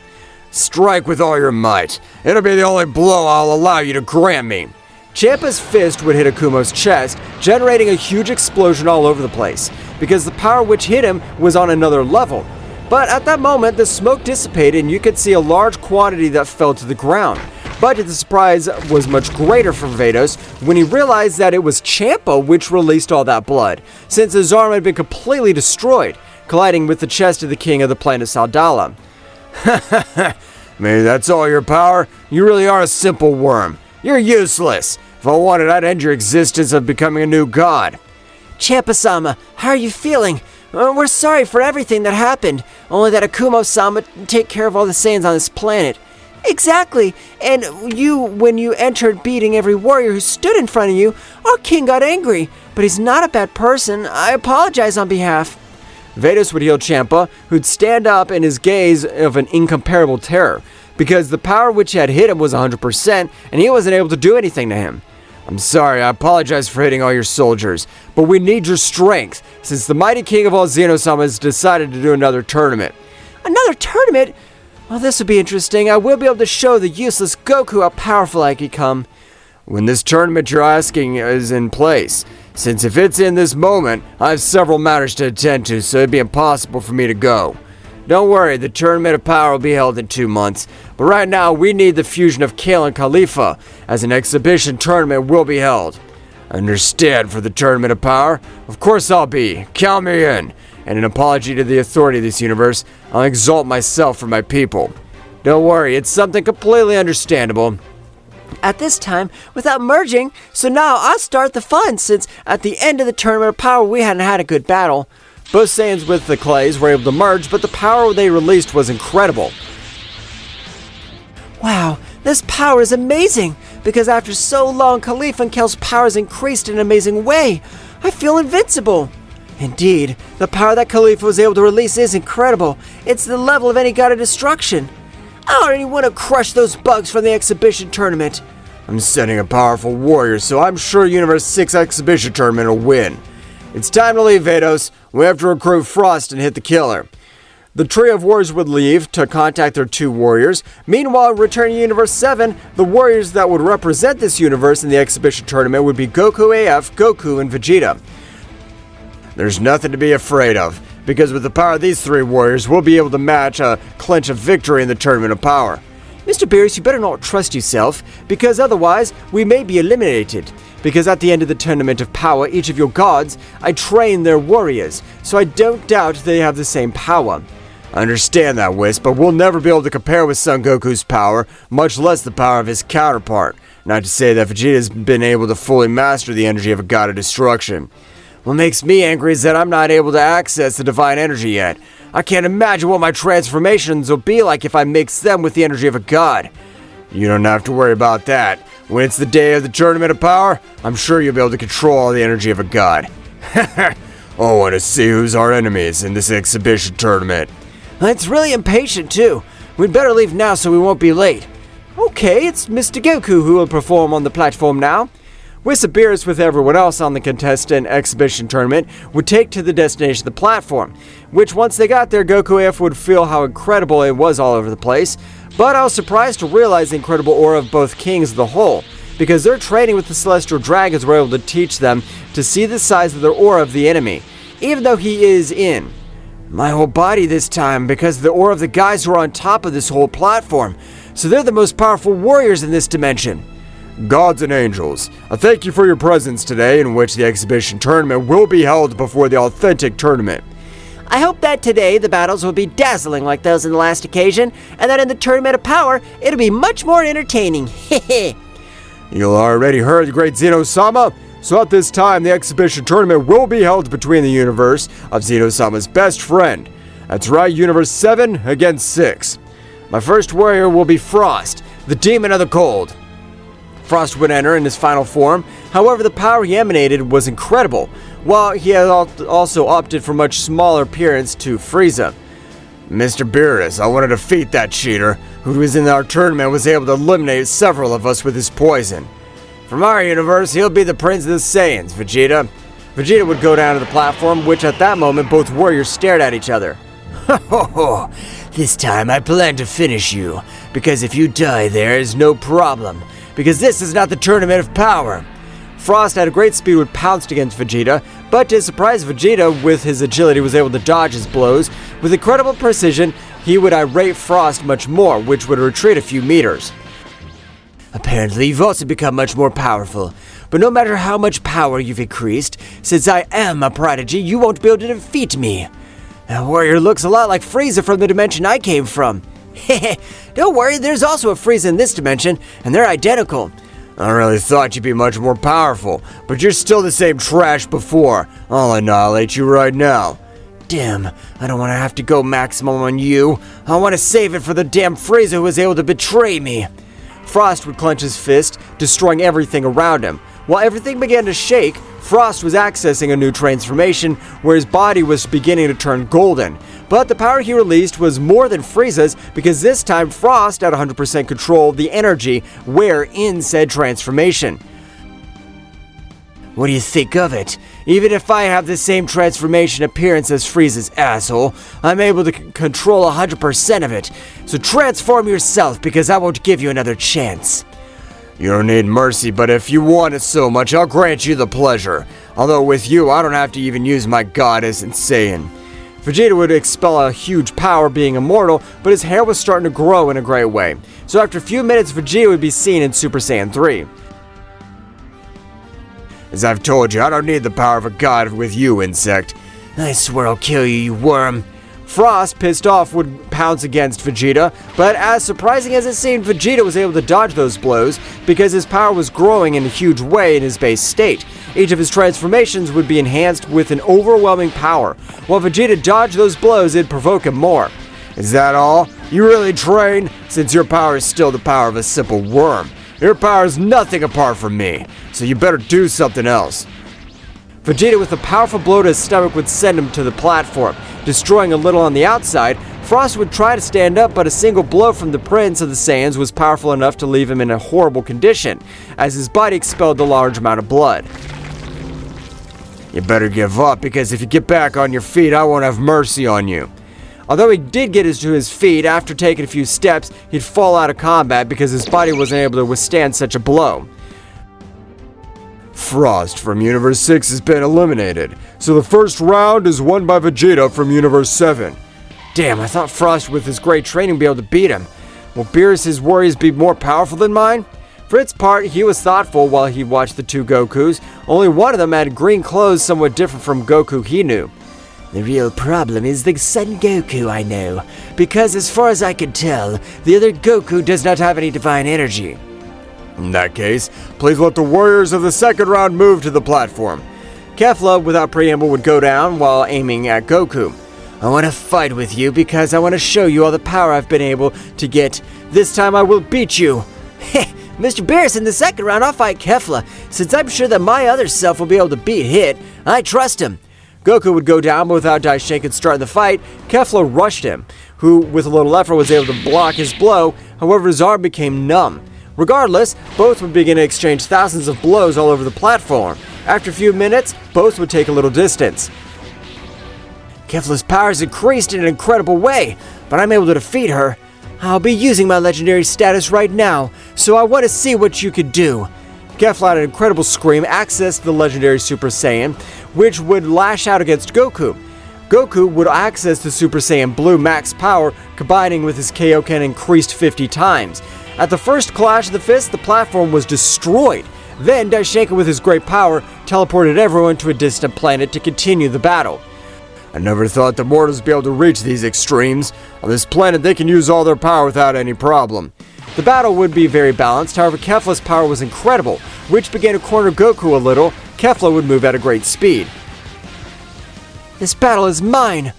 Strike with all your might. It'll be the only blow I'll allow you to grant me. Ciampa's fist would hit Akuma's chest, generating a huge explosion all over the place, because the power which hit him was on another level. But at that moment, the smoke dissipated and you could see a large quantity that fell to the ground. But the surprise was much greater for Vados when he realized that it was Ciampa which released all that blood, since his arm had been completely destroyed, colliding with the chest of the king of the planet Saldala. Maybe that's all your power? You really are a simple worm. You're useless. If I wanted, I'd end your existence of becoming a new god. Ciampa-sama, how are you feeling? We're sorry for everything that happened, only that Akuma-sama take care of all the Saiyans on this planet. Exactly, and when you entered beating every warrior who stood in front of you, our king got angry, but he's not a bad person. I apologize on behalf. Vados would heal Ciampa, who'd stand up in his gaze of an incomparable terror, because the power which had hit him was 100%, and he wasn't able to do anything to him. I'm sorry, I apologize for hitting all your soldiers, but we need your strength, since the mighty king of all Zeno-sama has decided to do another tournament. Another tournament? Well, this will be interesting. I will be able to show the useless Goku how powerful I can become. When this tournament you're asking is in place, since if it's in this moment, I have several matters to attend to, so it'd be impossible for me to go. Don't worry, the Tournament of Power will be held in 2 months, but right now we need the fusion of Kale and Khalifa, as an exhibition tournament will be held. Understand for the Tournament of Power? Of course I'll be. Count me in. And an apology to the authority of this universe, I'll exalt myself for my people. Don't worry, it's something completely understandable. At this time, without merging, so now I'll start the fun, since at the end of the Tournament of Power we hadn't had a good battle. Both Saiyans with the clays were able to merge, but the power they released was incredible. Wow, this power is amazing, because after so long, Khalifa and Kale's power has increased in an amazing way. I feel invincible. Indeed, the power that Khalifa was able to release is incredible. It's the level of any god of destruction. I already want to crush those bugs from the exhibition tournament. I'm sending a powerful warrior, so I'm sure Universe 6 exhibition tournament will win. It's time to leave, Vados. We have to recruit Frost and hit the killer. The trio of warriors would leave to contact their 2 warriors. Meanwhile, returning to Universe 7, the warriors that would represent this universe in the exhibition tournament would be Goku AF, Goku, and Vegeta. There's nothing to be afraid of, because with the power of these 3 warriors, we'll be able to clinch a victory in the Tournament of Power. Mr. Beerus, you better not trust yourself, because otherwise we may be eliminated. Because at the end of the Tournament of Power, each of your gods, I train their warriors, so I don't doubt they have the same power. I understand that, Whis, but we'll never be able to compare with Son Goku's power, much less the power of his counterpart. Not to say that Vegeta's been able to fully master the energy of a god of destruction. What makes me angry is that I'm not able to access the divine energy yet. I can't imagine what my transformations will be like if I mix them with the energy of a god. You don't have to worry about that. When it's the day of the Tournament of Power, I'm sure you'll be able to control all the energy of a god. I want to see who's our enemies in this exhibition tournament. It's really impatient, too. We'd better leave now so we won't be late. Okay, it's Mr. Goku who will perform on the platform now. Beerus, with everyone else on the contestant exhibition tournament, would take to the destination of the platform, which once they got there, Goku AF would feel how incredible it was all over the place. But I was surprised to realize the incredible aura of both kings as a whole, because their training with the celestial dragons were able to teach them to see the size of their aura of the enemy, even though he is in my whole body this time, because the aura of the guys who are on top of this whole platform, so they're the most powerful warriors in this dimension. Gods and angels, I thank you for your presence today, in which the exhibition tournament will be held before the authentic tournament. I hope that today the battles will be dazzling like those in the last occasion, and that in the Tournament of Power, it'll be much more entertaining. Hehe. You already heard the great Zeno-sama? So at this time, the exhibition tournament will be held between the universe of Zeno-sama's best friend. That's right, Universe 7 against 6. My first warrior will be Frost, the demon of the cold. Frost would enter in his final form, however the power he emanated was incredible, while he had also opted for much smaller appearance to Frieza. Mr. Beerus, I want to defeat that cheater, who was in our tournament was able to eliminate several of us with his poison. From our universe, he'll be the Prince of the Saiyans, Vegeta. Vegeta would go down to the platform, which at that moment both warriors stared at each other. Ho ho ho! This time I plan to finish you, because if you die there is no problem, because this is not the Tournament of Power. Frost at a great speed would pounce against Vegeta, but to surprise Vegeta with his agility was able to dodge his blows. With incredible precision, he would irate Frost much more, which would retreat a few meters. Apparently you've also become much more powerful, but no matter how much power you've increased, since I am a prodigy, you won't be able to defeat me. That warrior looks a lot like Frieza from the dimension I came from. Heh, don't worry, there's also a Frieza in this dimension, and they're identical. I really thought you'd be much more powerful, but you're still the same trash before. I'll annihilate you right now. Damn, I don't want to have to go maximum on you. I want to save it for the damn Frieza who was able to betray me. Frost would clench his fist, destroying everything around him. While everything began to shake, Frost was accessing a new transformation where his body was beginning to turn golden. But the power he released was more than Frieza's, because this time Frost had 100% control of the energy wherein said transformation. What do you think of it? Even if I have the same transformation appearance as Frieza's asshole, I'm able to control 100% of it. So transform yourself, because I won't give you another chance. You don't need mercy, but if you want it so much, I'll grant you the pleasure. Although with you, I don't have to even use my goddess Saiyan. Vegeta would expel a huge power being immortal, but his hair was starting to grow in a great way. So after a few minutes, Vegeta would be seen in Super Saiyan 3. As I've told you, I don't need the power of a god with you, insect. I swear I'll kill you, you worm. Frost, pissed off, would pounce against Vegeta, but as surprising as it seemed, Vegeta was able to dodge those blows because his power was growing in a huge way in his base state. Each of his transformations would be enhanced with an overwhelming power. While Vegeta dodged those blows, it'd provoke him more. Is that all? You really train? Since your power is still the power of a simple worm. Your power is nothing apart from me, so you better do something else. Vegeta with a powerful blow to his stomach would send him to the platform. Destroying a little on the outside, Frost would try to stand up, but a single blow from the Prince of the Saiyans was powerful enough to leave him in a horrible condition, as his body expelled a large amount of blood. You better give up, because if you get back on your feet, I won't have mercy on you. Although he did get to his feet, after taking a few steps, he'd fall out of combat because his body wasn't able to withstand such a blow. Frost from Universe 6 has been eliminated, so the first round is won by Vegeta from Universe 7. Damn, I thought Frost with his great training would be able to beat him. Will Beerus' warriors be more powerful than mine? For its part, he was thoughtful while he watched the two Gokus. Only one of them had green clothes somewhat different from Goku he knew. The real problem is the Son Goku I know, because as far as I can tell, the other Goku does not have any divine energy. In that case, please let the warriors of the second round move to the platform. Kefla, without preamble, would go down while aiming at Goku. I want to fight with you because I want to show you all the power I've been able to get. This time I will beat you. Heh, Mr. Beerus, in the second round I'll fight Kefla, since I'm sure that my other self will be able to beat Hit. I trust him. Goku would go down, but without Daishinkan starting the fight, Kefla rushed him, who, with a little effort, was able to block his blow. However, his arm became numb. Regardless, both would begin to exchange thousands of blows all over the platform. After a few minutes, both would take a little distance. Kefla's powers increased in an incredible way, but I'm able to defeat her. I'll be using my legendary status right now, so I want to see what you could do. Kefla had an incredible scream, accessed the legendary Super Saiyan, which would lash out against Goku. Goku would access the Super Saiyan Blue max power, combining with his Kaioken increased 50 times. At the first clash of the fists, the platform was destroyed. Then Daishenka, with his great power, teleported everyone to a distant planet to continue the battle. I never thought the mortals would be able to reach these extremes. On this planet, they can use all their power without any problem. The battle would be very balanced, however Kefla's power was incredible, which began to corner Goku a little. Kefla would move at a great speed. This battle is mine.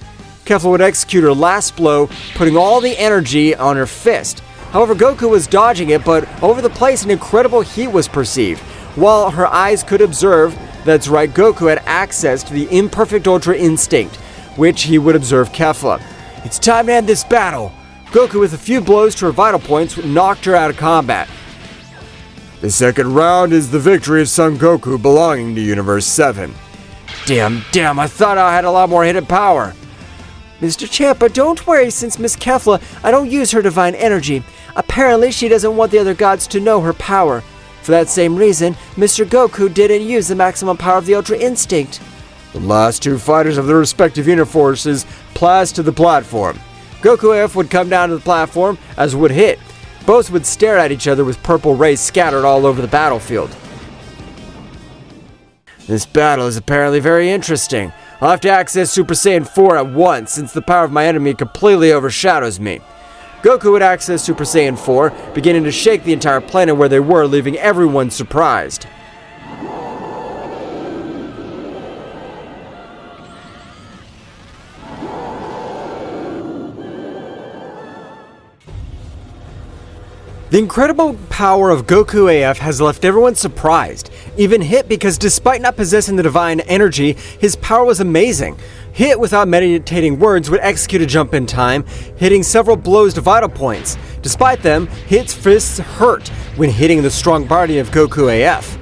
Kefla would execute her last blow, putting all the energy on her fist. However, Goku was dodging it, but over the place an incredible heat was perceived. While her eyes could observe, that's right, Goku had access to the imperfect Ultra Instinct, which he would observe Kefla. It's time to end this battle. Goku, with a few blows to her vital points, knocked her out of combat. The second round is the victory of Son Goku belonging to Universe 7. Damn, I thought I had a lot more hidden power. Mr. Champa, don't worry, since Miss Kefla, I don't use her divine energy. Apparently, she doesn't want the other gods to know her power. For that same reason, Mr. Goku didn't use the maximum power of the Ultra Instinct. The last two fighters of their respective unit forces plased to the platform. Goku AF would come down to the platform, as would Hit. Both would stare at each other with purple rays scattered all over the battlefield. This battle is apparently very interesting. I'll have to access Super Saiyan 4 at once, since the power of my enemy completely overshadows me. Goku would access Super Saiyan 4, beginning to shake the entire planet where they were, leaving everyone surprised. The incredible power of Goku AF has left everyone surprised, even Hit, because despite not possessing the divine energy, his power was amazing. Hit, without meditating words, would execute a jump in time, hitting several blows to vital points. Despite them, Hit's fists hurt when hitting the strong body of Goku AF.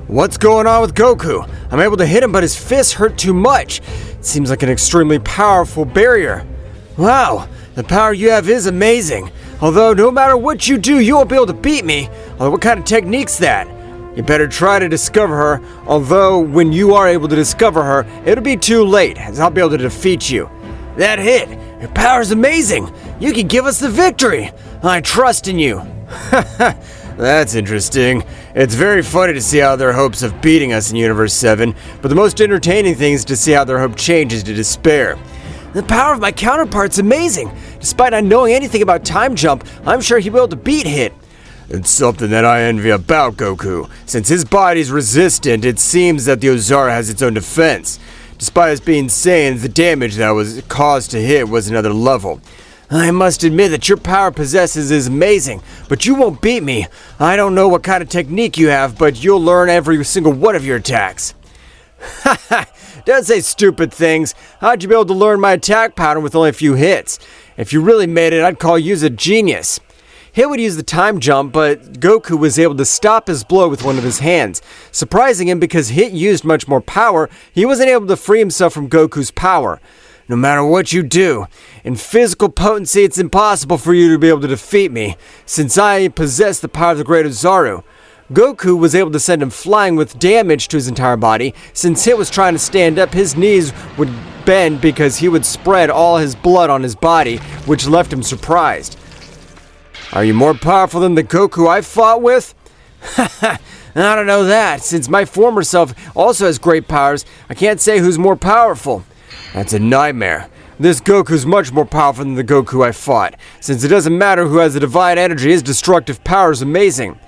What's going on with Goku? I'm able to hit him, but his fists hurt too much. It seems like an extremely powerful barrier. Wow, the power you have is amazing. Although, no matter what you do, you won't be able to beat me. Although, what kind of technique's that? You better try to discover her, although when you are able to discover her, it'll be too late, as I'll be able to defeat you. That Hit, your power's amazing. You can give us the victory. I trust in you. That's interesting. It's very funny to see how their hopes of beating us in Universe 7, but the most entertaining thing is to see how their hope changes to despair. The power of my counterpart's amazing. Despite not knowing anything about time jump, I'm sure he'll be able to beat Hit. It's something that I envy about Goku. Since his body's resistant, it seems that the Ozara has its own defense. Despite us being Saiyans, the damage that was caused to Hit was another level. I must admit that your power possesses is amazing, but you won't beat me. I don't know what kind of technique you have, but you'll learn every single one of your attacks. Haha, don't say stupid things. How'd you be able to learn my attack pattern with only a few hits? If you really made it, I'd call you a genius. Hit would use the time jump, but Goku was able to stop his blow with one of his hands. Surprising him because Hit used much more power, he wasn't able to free himself from Goku's power. No matter what you do, in physical potency it's impossible for you to be able to defeat me, since I possess the power of the Great Ozaru. Goku was able to send him flying with damage to his entire body. Since Hit was trying to stand up, his knees would bend because he would spread all his blood on his body, which left him surprised. Are you more powerful than the Goku I fought with? I don't know that. Since my former self also has great powers, I can't say who's more powerful. That's a nightmare. This Goku's much more powerful than the Goku I fought. Since it doesn't matter who has the divine energy, his destructive power is amazing.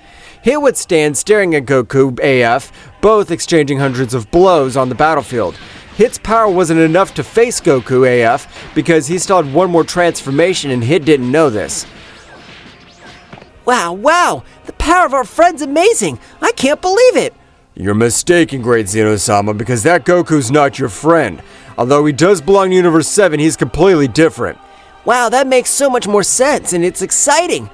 Hit would stand staring at Goku AF, both exchanging hundreds of blows on the battlefield. Hit's power wasn't enough to face Goku AF because he still had one more transformation and Hit didn't know this. Wow, the power of our friend's amazing. I can't believe it. You're mistaken, great Zeno-sama, because that Goku's not your friend. Although he does belong to Universe 7, he's completely different. Wow, that makes so much more sense, and it's exciting.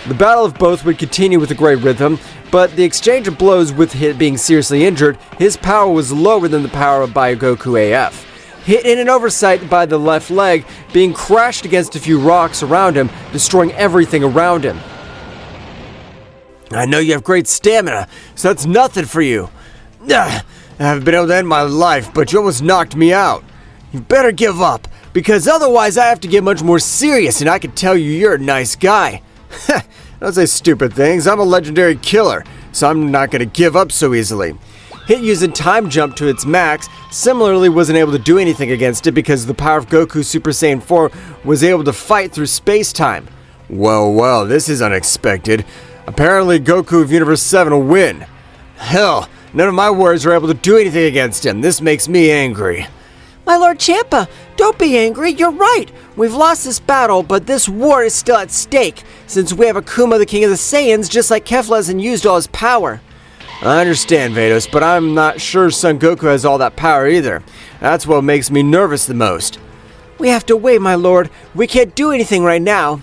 The battle of both would continue with a great rhythm, but the exchange of blows with Hit being seriously injured, his power was lower than the power by Goku AF. Hit in an oversight by the left leg, being crashed against a few rocks around him, destroying everything around him. I know you have great stamina, so that's nothing for you. I haven't been able to end my life, but you almost knocked me out. You better give up, because otherwise I have to get much more serious, and I can tell you you're a nice guy. Don't say stupid things. I'm a legendary killer, so I'm not going to give up so easily. Hit using Time Jump to its max similarly wasn't able to do anything against it because the power of Goku Super Saiyan 4 was able to fight through space-time. Well, this is unexpected. Apparently Goku of Universe 7 will win. Hell, none of my warriors are able to do anything against him. This makes me angry. My Lord Champa, don't be angry. You're right. We've lost this battle, but this war is still at stake, since we have Akuma, the King of the Saiyans, just like Kefla hasn't used all his power. I understand, Vados, but I'm not sure Son Goku has all that power either. That's what makes me nervous the most. We have to wait, my lord. We can't do anything right now.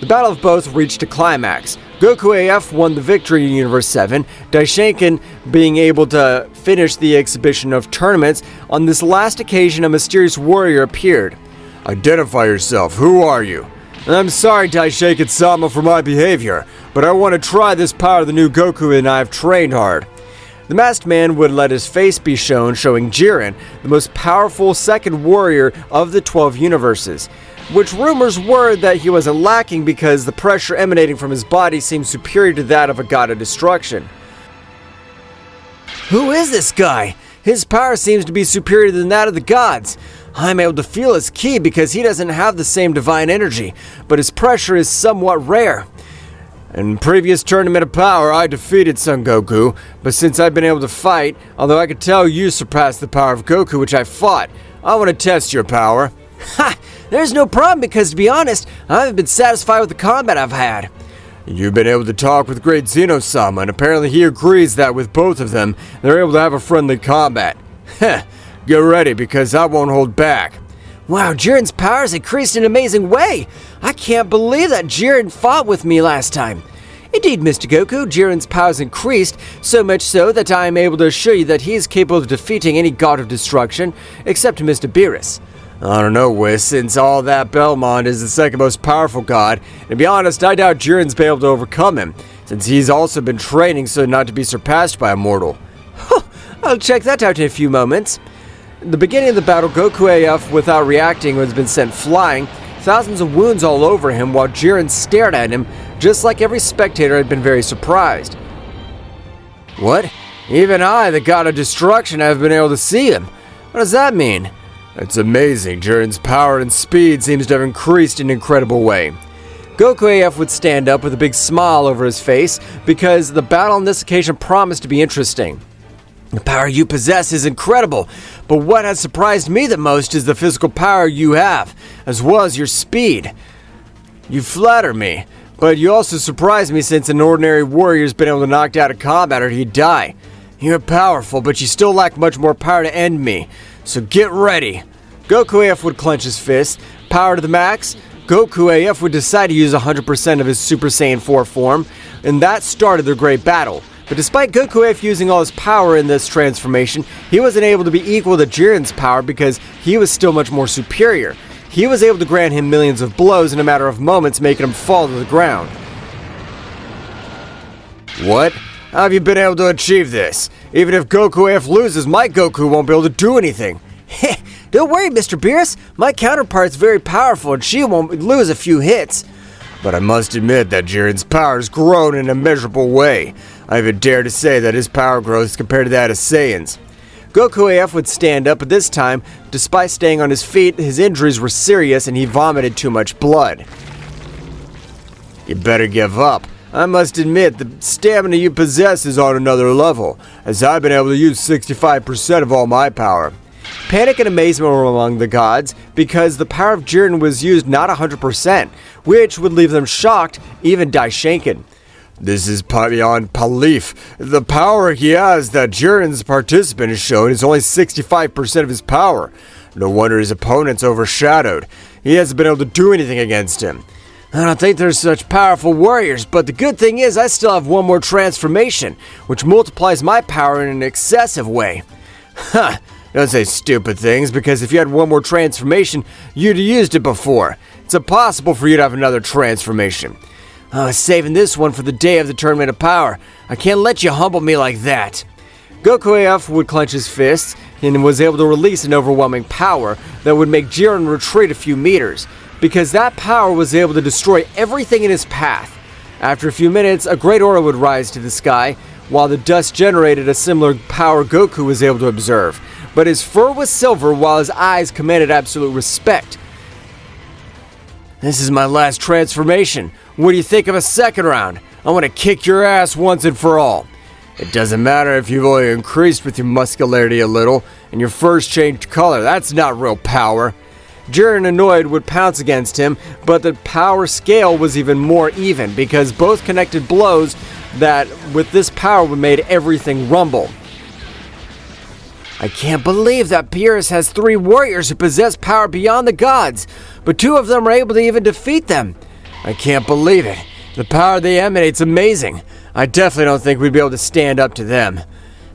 The battle of both reached a climax. Goku AF won the victory in Universe 7, Daishinkan being able to finish the exhibition of tournaments. On this last occasion, a mysterious warrior appeared. Identify yourself. Who are you? I'm sorry, Daishinkan-sama, for my behavior, but I want to try this power the new Goku and I have trained hard. The masked man would let his face be shown, showing Jiren, the most powerful second warrior of the 12 universes, which rumors were that he wasn't lacking because the pressure emanating from his body seemed superior to that of a god of destruction. Who is this guy? His power seems to be superior than that of the gods. I'm able to feel his ki because he doesn't have the same divine energy, but his pressure is somewhat rare. In previous Tournament of Power, I defeated Son Goku, but since I've been able to fight, although I could tell you surpassed the power of Goku which I fought, I want to test your power. Ha! There's no problem because, to be honest, I haven't been satisfied with the combat I've had. You've been able to talk with great Zeno-sama, and apparently he agrees that with both of them, they're able to have a friendly combat. Heh, get ready because I won't hold back. Wow, Jiren's power has increased in an amazing way. I can't believe that Jiren fought with me last time. Indeed, Mr. Goku, Jiren's power has increased, so much so that I am able to assure you that he is capable of defeating any god of destruction, except Mr. Beerus. I don't know, Whis, since all that Belmont is the second most powerful god, and to be honest, I doubt Jiren's been able to overcome him, since he's also been training so not to be surpassed by a mortal. I'll check that out in a few moments. At the beginning of the battle, Goku AF, without reacting, has been sent flying, thousands of wounds all over him, while Jiren stared at him, just like every spectator had been very surprised. What? Even I, the god of destruction, have been able to see him. What does that mean? It's amazing. Jiren's power and speed seems to have increased in an incredible way. Goku AF would stand up with a big smile over his face because the battle on this occasion promised to be interesting. The power you possess is incredible, but what has surprised me the most is the physical power you have, as well as your speed. You flatter me, but you also surprise me since an ordinary warrior's been able to knock out a combat or he'd die. You're powerful, but you still lack much more power to end me, so get ready. Goku AF would clench his fist, power to the max. Goku AF would decide to use 100% of his Super Saiyan 4 form, and that started their great battle. But despite Goku AF using all his power in this transformation, he wasn't able to be equal to Jiren's power because he was still much more superior. He was able to grant him millions of blows in a matter of moments, making him fall to the ground. What? How have you been able to achieve this? Even if Goku AF loses, my Goku won't be able to do anything. Don't worry, Mr. Beerus. My counterpart's very powerful and she won't lose a few hits. But I must admit that Jiren's power has grown in a measurable way. I even dare to say that his power growth is compared to that of Saiyans. Goku AF would stand up, but this time, despite staying on his feet, his injuries were serious and he vomited too much blood. You better give up. I must admit, the stamina you possess is on another level, as I've been able to use 65% of all my power. Panic and amazement were among the gods because the power of Jiren was used not 100%, which would leave them shocked, even Daishinkan. This is beyond belief. The power he has that Jiren's participant has shown is only 65% of his power. No wonder his opponent's overshadowed. He hasn't been able to do anything against him. I don't think there's such powerful warriors, but the good thing is I still have one more transformation, which multiplies my power in an excessive way. Don't say stupid things, because if you had one more transformation, you'd have used it before. It's impossible for you to have another transformation. I was saving this one for the day of the Tournament of Power. I can't let you humble me like that. Goku AF would clench his fists and was able to release an overwhelming power that would make Jiren retreat a few meters, because that power was able to destroy everything in his path. After a few minutes, a great aura would rise to the sky, while the dust generated a similar power Goku was able to observe. But his fur was silver, while his eyes commanded absolute respect. This is my last transformation. What do you think of a second round? I want to kick your ass once and for all. It doesn't matter if you've only increased with your muscularity a little, and your fur's changed color. That's not real power. Jiren, annoyed, would pounce against him, but the power scale was even more even, because both connected blows that, with this power, would made everything rumble. I can't believe that Beerus has 3 warriors who possess power beyond the gods, but 2 of them are able to even defeat them. I can't believe it. The power they emanate's amazing. I definitely don't think we'd be able to stand up to them.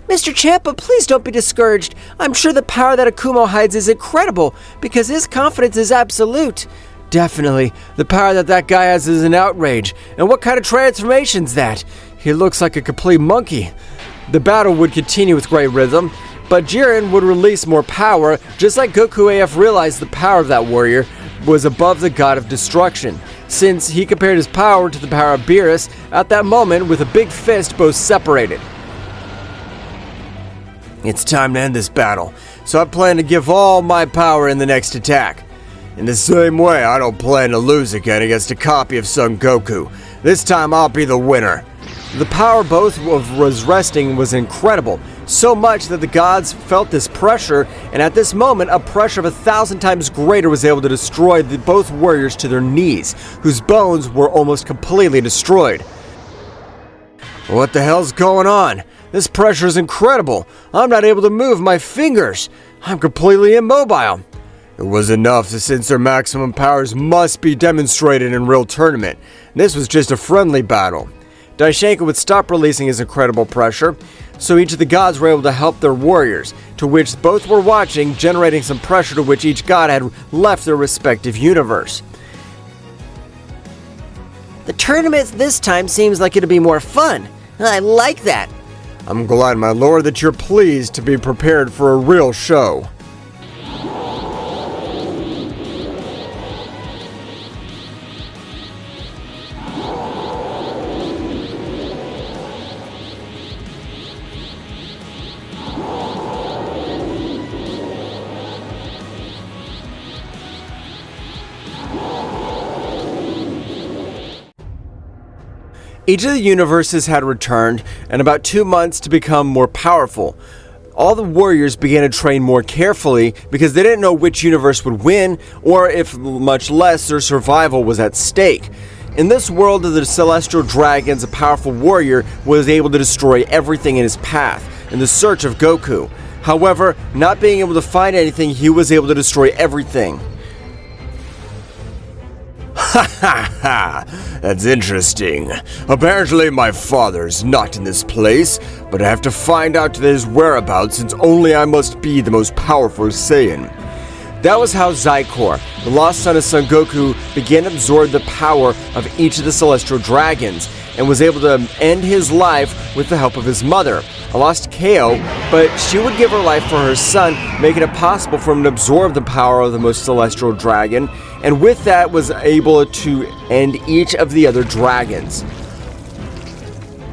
Mr. Champa, please don't be discouraged. I'm sure the power that Akumo hides is incredible, because his confidence is absolute. Definitely. The power that guy has is an outrage. And what kind of transformation's that? He looks like a complete monkey. The battle would continue with great rhythm, but Jiren would release more power, just like Goku AF realized the power of that warrior was above the god of destruction, since he compared his power to the power of Beerus at that moment with a big fist both separated. It's time to end this battle, so I plan to give all my power in the next attack. In the same way, I don't plan to lose again against a copy of Son Goku. This time I'll be the winner. The power both was resting was incredible, so much that the gods felt this pressure, and at this moment a pressure of 1,000 times greater was able to destroy both warriors to their knees, whose bones were almost completely destroyed. What the hell's going on? This pressure is incredible. I'm not able to move my fingers. I'm completely immobile. It was enough, since their maximum powers must be demonstrated in real tournament. This was just a friendly battle. Daishenko would stop releasing his incredible pressure, so each of the gods were able to help their warriors, to which both were watching, generating some pressure to which each god had left their respective universe. The tournament this time seems like it'll be more fun. I like that. I'm glad, my lord, that you're pleased to be prepared for a real show. Each of the universes had returned, and about 2 months to become more powerful. All the warriors began to train more carefully because they didn't know which universe would win, or if much less their survival was at stake. In this world of the celestial dragons, a powerful warrior was able to destroy everything in his path in the search of Goku. However, not being able to find anything, he was able to destroy everything. Ha ha ha! That's interesting. Apparently my father's not in this place, but I have to find out his whereabouts since only I must be the most powerful Saiyan. That was how Zycor, the lost son of Son Goku, began to absorb the power of each of the celestial dragons, and was able to end his life with the help of his mother, a lost KO, but she would give her life for her son, making it possible for him to absorb the power of the most celestial dragon, and with that was able to end each of the other dragons.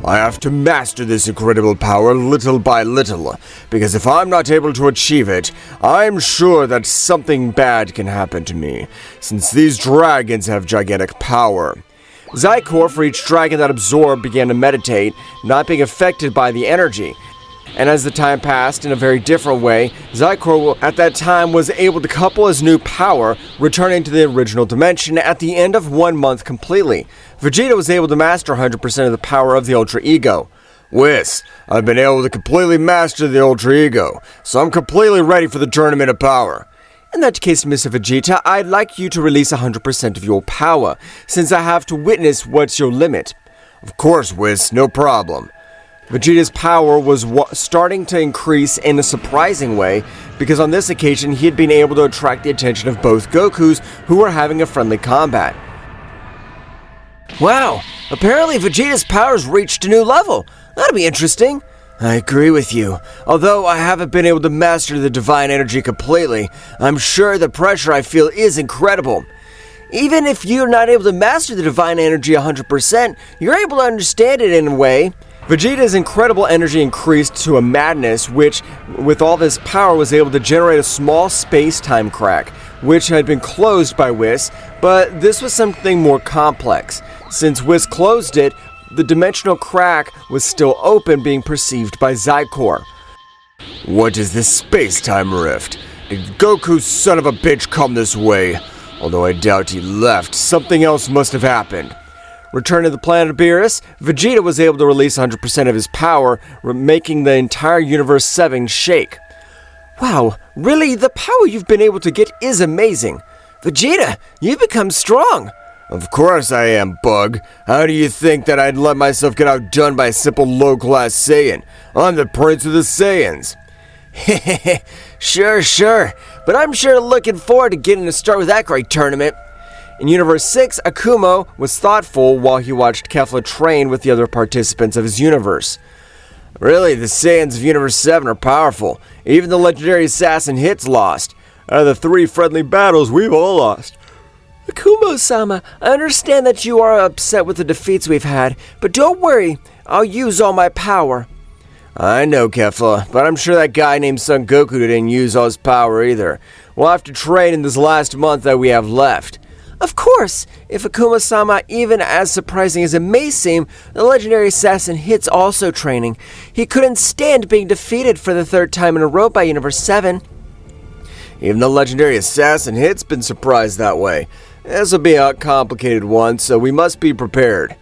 I have to master this incredible power little by little, because if I'm not able to achieve it, I'm sure that something bad can happen to me, since these dragons have gigantic power. Zycor, for each dragon that absorbed, began to meditate, not being affected by the energy. And as the time passed in a very different way, Zycor at that time was able to couple his new power, returning to the original dimension at the end of 1 month completely. Vegeta was able to master 100% of the power of the Ultra Ego. Whis, I've been able to completely master the Ultra Ego, so I'm completely ready for the Tournament of Power. In that case, Mr. Vegeta, I'd like you to release 100% of your power, since I have to witness what's your limit. Of course, Whis, no problem. Vegeta's power was starting to increase in a surprising way, because on this occasion he had been able to attract the attention of both Gokus, who were having a friendly combat. Wow, apparently Vegeta's powers reached a new level. That'll be interesting. I agree with you. Although I haven't been able to master the divine energy completely, I'm sure the pressure I feel is incredible. Even if you're not able to master the divine energy 100%, you're able to understand it in a way. Vegeta's incredible energy increased to a madness, which, with all this power, was able to generate a small space-time crack, which had been closed by Whis, but this was something more complex. Since Whis closed it, the dimensional crack was still open, being perceived by Xicor. What is this space-time rift? Did Goku son of a bitch come this way? Although I doubt he left, something else must have happened. Returned to the planet of Beerus, Vegeta was able to release 100% of his power, making the entire Universe 7 shake. Wow, really, the power you've been able to get is amazing. Vegeta, you've become strong. Of course I am, Bug. How do you think that I'd let myself get outdone by a simple low-class Saiyan? I'm the Prince of the Saiyans. Hehehe, sure, but I'm sure looking forward to getting to start with that great tournament. In Universe 6, Akumo was thoughtful while he watched Kefla train with the other participants of his universe. Really, the Saiyans of Universe 7 are powerful. Even the legendary assassin Hit's lost. Out of the 3 friendly battles, we've all lost. Akumo-sama, I understand that you are upset with the defeats we've had, but don't worry, I'll use all my power. I know, Kefla, but I'm sure that guy named Son Goku didn't use all his power either. We'll have to train in this last month that we have left. Of course, if Akuma-sama, even as surprising as it may seem, the legendary assassin Hit's also training. He couldn't stand being defeated for the 3rd time in a row by Universe 7. Even the legendary assassin Hit's been surprised that way. This will be a complicated one, so we must be prepared.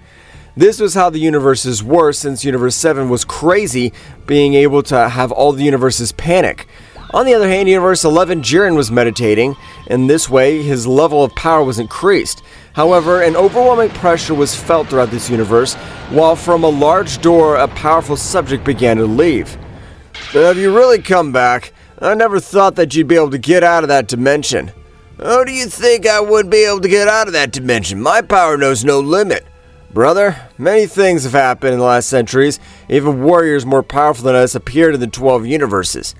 This was how the universes were since Universe 7 was crazy, being able to have all the universes panic. On the other hand, Universe 11, Jiren was meditating, and this way his level of power was increased. However, an overwhelming pressure was felt throughout this universe, while from a large door a powerful subject began to leave. Have you really come back? I never thought that you'd be able to get out of that dimension. How do you think I would be able to get out of that dimension? My power knows no limit. Brother, many things have happened in the last centuries. Even warriors more powerful than us appeared in the 12 universes.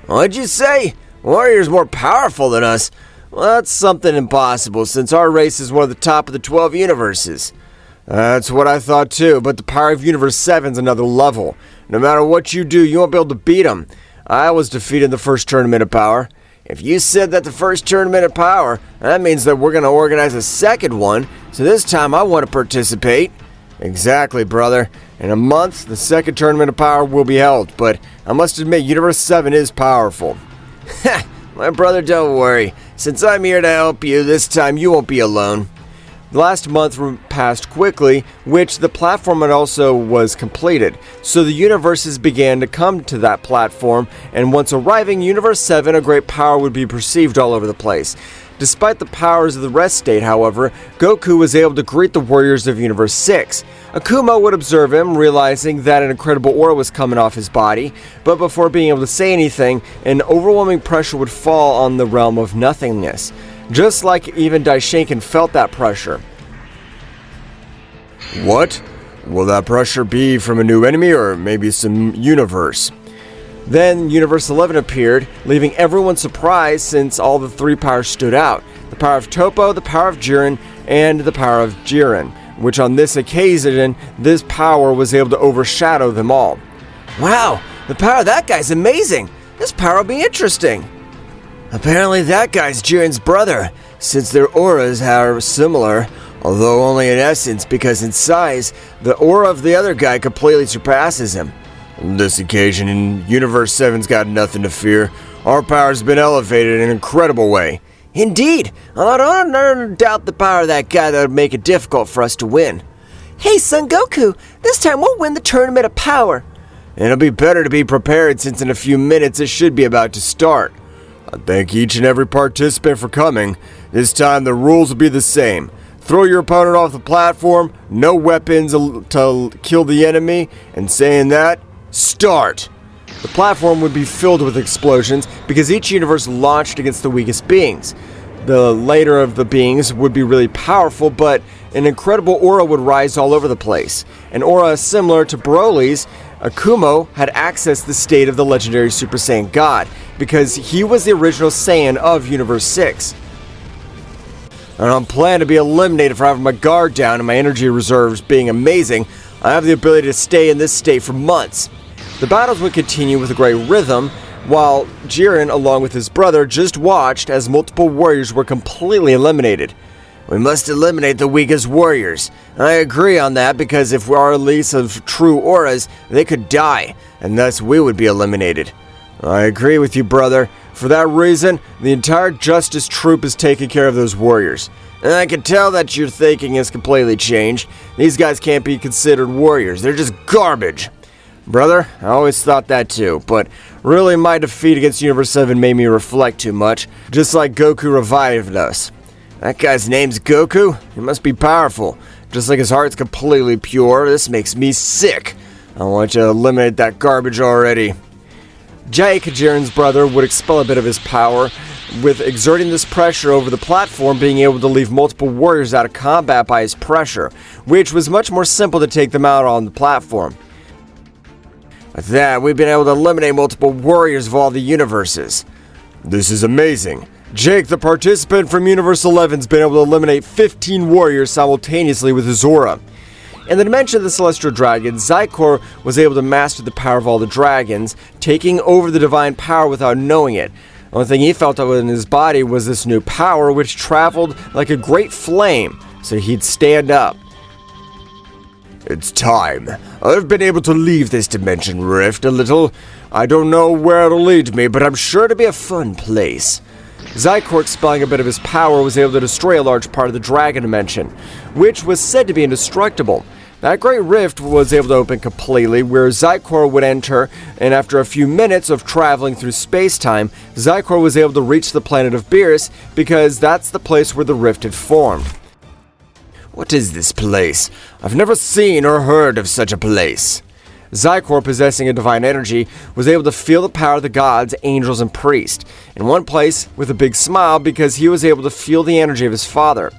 What'd you say? Warriors more powerful than us? Well, that's something impossible, since our race is one of the top of the 12 universes. That's what I thought too, but the power of Universe 7's another level. No matter what you do, you won't be able to beat them. I was defeated in the first tournament of power. If you said that the first tournament of power, that means that we're going to organize a second one, so this time I want to participate. Exactly, brother. In a month, the second tournament of power will be held, but I must admit, Universe 7 is powerful. Ha! My brother, don't worry. Since I'm here to help you, this time you won't be alone. The last month passed quickly, which the platform also was completed, so the universes began to come to that platform, and once arriving Universe 7, a great power would be perceived all over the place. Despite the powers of the rest state, however, Goku was able to greet the warriors of Universe 6. Akuma would observe him, realizing that an incredible aura was coming off his body, but before being able to say anything, an overwhelming pressure would fall on the realm of nothingness. Just like even Daishinken felt that pressure. What? Will that pressure be from a new enemy or maybe some universe? Then Universe 11 appeared, leaving everyone surprised since all the 3 powers stood out. The power of Toppo, the power of Jiren, and the power of Jiren, which on this occasion, this power was able to overshadow them all. Wow, the power of that guy's amazing! This power will be interesting! Apparently that guy's Jiren's brother, since their auras are similar, although only in essence because in size, the aura of the other guy completely surpasses him. On this occasion, Universe 7's got nothing to fear. Our power's been elevated in an incredible way. Indeed, I don't doubt the power of that guy that would make it difficult for us to win. Hey, Son Goku, this time we'll win the tournament of power. It'll be better to be prepared since in a few minutes it should be about to start. I thank each and every participant for coming. This time the rules will be the same. Throw your opponent off the platform, no weapons to kill the enemy, and saying that, start! The platform would be filled with explosions because each universe launched against the weakest beings. The later of the beings would be really powerful, but an incredible aura would rise all over the place. An aura similar to Broly's. Akumo had accessed the state of the legendary Super Saiyan God because he was the original Saiyan of Universe 6. and I'm planning to be eliminated for having my guard down and my energy reserves being amazing. I have the ability to stay in this state for months. The battles would continue with a great rhythm, while Jiren, along with his brother, just watched as multiple warriors were completely eliminated. We must eliminate the weakest warriors. I agree on that because if we are release of true auras, they could die, and thus we would be eliminated. I agree with you, brother. For that reason, the entire Justice Troop is taking care of those warriors. And I can tell that your thinking has completely changed. These guys can't be considered warriors. They're just garbage. Brother, I always thought that too, but really my defeat against Universe 7 made me reflect too much, just like Goku revived us. That guy's name's Goku? He must be powerful. Just like his heart's completely pure, this makes me sick. I want you to eliminate that garbage already. Jake, Jiren's brother, would expel a bit of his power, with exerting this pressure over the platform being able to leave multiple warriors out of combat by his pressure, which was much more simple to take them out on the platform. With that, we've been able to eliminate multiple warriors of all the universes. This is amazing. Jake, the participant from Universe 11's been able to eliminate 15 warriors simultaneously with his aura. In the dimension of the Celestial Dragon, Zykor was able to master the power of all the dragons, taking over the divine power without knowing it. The only thing he felt in his body was this new power, which traveled like a great flame, so he'd stand up. It's time. I've been able to leave this dimension rift a little. I don't know where it'll lead me, but I'm sure to be a fun place. Zykor, expelling a bit of his power, was able to destroy a large part of the dragon dimension, which was said to be indestructible. That great rift was able to open completely, where Zykor would enter, and after a few minutes of traveling through space-time, Zykor was able to reach the planet of Beerus, because that's the place where the rift had formed. What is this place? I've never seen or heard of such a place. Zykor, possessing a divine energy, was able to feel the power of the gods, angels, and priests, in one place with a big smile because he was able to feel the energy of his father.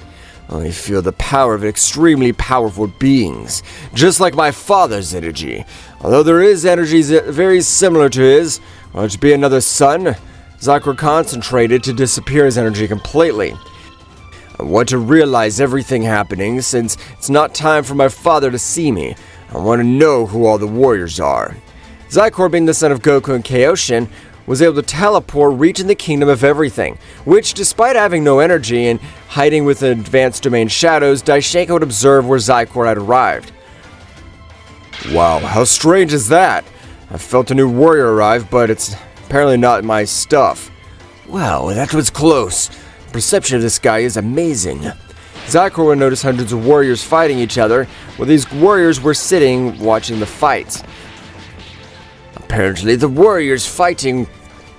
I feel the power of extremely powerful beings, just like my father's energy. Although there is energies very similar to his, which be another sun, Zykor concentrated to disappear his energy completely. I want to realize everything happening since it's not time for my father to see me. I want to know who all the warriors are. Zykor, being the son of Goku and Kaioshin, was able to teleport, reaching the kingdom of everything, which, despite having no energy and hiding within advanced domain shadows, Daishenko would observe where Zykor had arrived. Wow, how strange is that? I felt a new warrior arrive, but it's apparently not my stuff. Wow, that was close. The perception of this guy is amazing. Zykor would notice hundreds of warriors fighting each other, while these warriors were sitting watching the fights. Apparently, the warriors fighting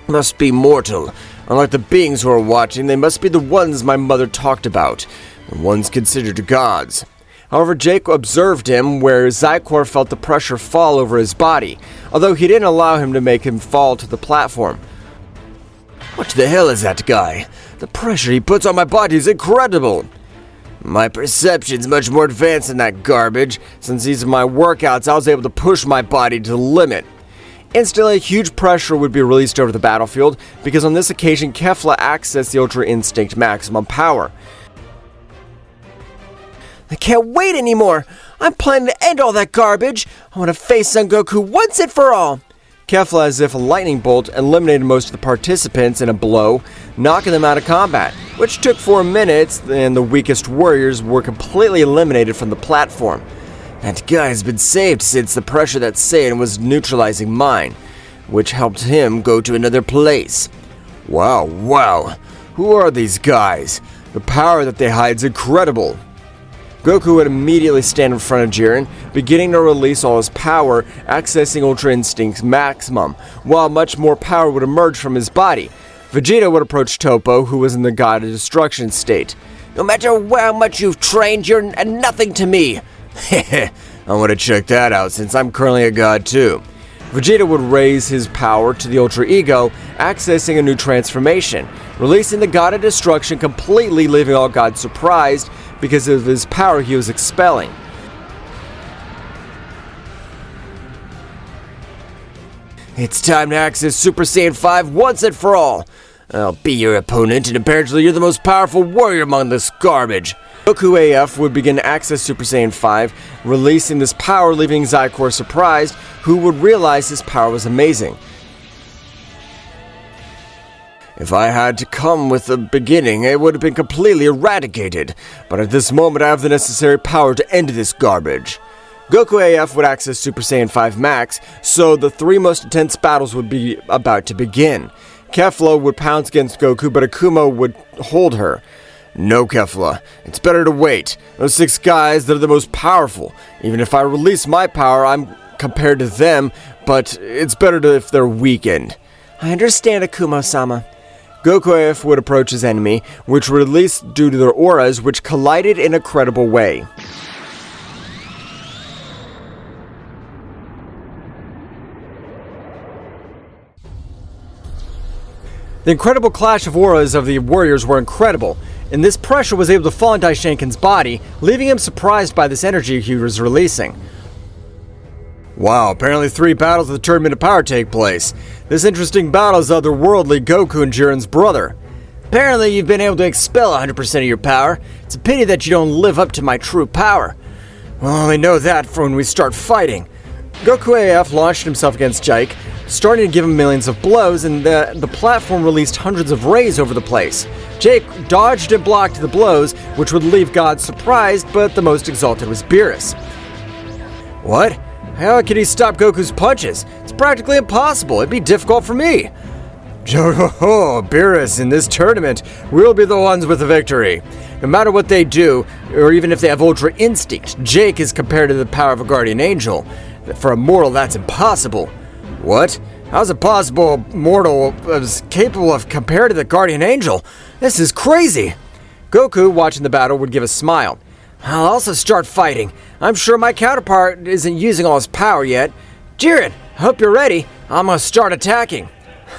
must be mortal. Unlike the beings who are watching, they must be the ones my mother talked about, the ones considered gods. However, Jake observed him where Zykor felt the pressure fall over his body, although he didn't allow him to make him fall to the platform. What the hell is that guy? The pressure he puts on my body is incredible. My perception's much more advanced than that garbage. Since these are my workouts, I was able to push my body to the limit. Instantly, huge pressure would be released over the battlefield, because on this occasion, Kefla accessed the Ultra Instinct maximum power. I can't wait anymore! I'm planning to end all that garbage! I want to face Son Goku once and for all! Kefla, as if a lightning bolt, eliminated most of the participants in a blow, knocking them out of combat, which took 4 minutes, and the weakest warriors were completely eliminated from the platform. That guy has been saved since the pressure that Saiyan was neutralizing mine, which helped him go to another place. Wow. Who are these guys? The power that they hide is incredible. Goku would immediately stand in front of Jiren, beginning to release all his power, accessing Ultra Instinct's maximum, while much more power would emerge from his body. Vegeta would approach Toppo, who was in the God of Destruction state. No matter how much you've trained, you're nothing to me. I want to check that out since I'm currently a god too. Vegeta would raise his power to the Ultra Ego, accessing a new transformation, releasing the God of Destruction completely, leaving all gods surprised because of his power he was expelling. It's time to access Super Saiyan 5 once and for all. I'll be your opponent, and apparently you're the most powerful warrior among this garbage. Goku AF would begin to access Super Saiyan 5, releasing this power, leaving Zykor surprised, who would realize his power was amazing. If I had to come with the beginning, it would have been completely eradicated, but at this moment I have the necessary power to end this garbage. Goku AF would access Super Saiyan 5 Max, so the three most intense battles would be about to begin. Kefla would pounce against Goku, but Akuma would hold her. No, Kefla. It's better to wait. Those 6 guys, they're the most powerful. Even if I release my power, I'm compared to them, but it's better if they're weakened. I understand, Akuma-sama. Goku AF would approach his enemy, which would release due to their auras, which collided in a credible way. The incredible clash of auras of the warriors were incredible, and this pressure was able to fall on Daishenkin's body, leaving him surprised by this energy he was releasing. Wow, apparently 3 battles of the Tournament of Power take place. This interesting battle is otherworldly Goku and Jiren's brother. Apparently you've been able to expel 100% of your power. It's a pity that you don't live up to my true power. Well, I know that for when we start fighting. Goku AF launched himself against Jake, starting to give him millions of blows, and the platform released hundreds of rays over the place. Jake dodged and blocked the blows, which would leave God surprised, but the most exalted was Beerus. What? How could he stop Goku's punches? It's practically impossible. It'd be difficult for me. Beerus, in this tournament, we'll be the ones with the victory. No matter what they do, or even if they have Ultra Instinct, Jake is compared to the power of a Guardian Angel. For a mortal, that's impossible. What? How's it possible a mortal is capable of compared to the Guardian Angel? This is crazy. Goku, watching the battle, would give a smile. I'll also start fighting. I'm sure my counterpart isn't using all his power yet. Jiren, I hope you're ready. I'm gonna start attacking.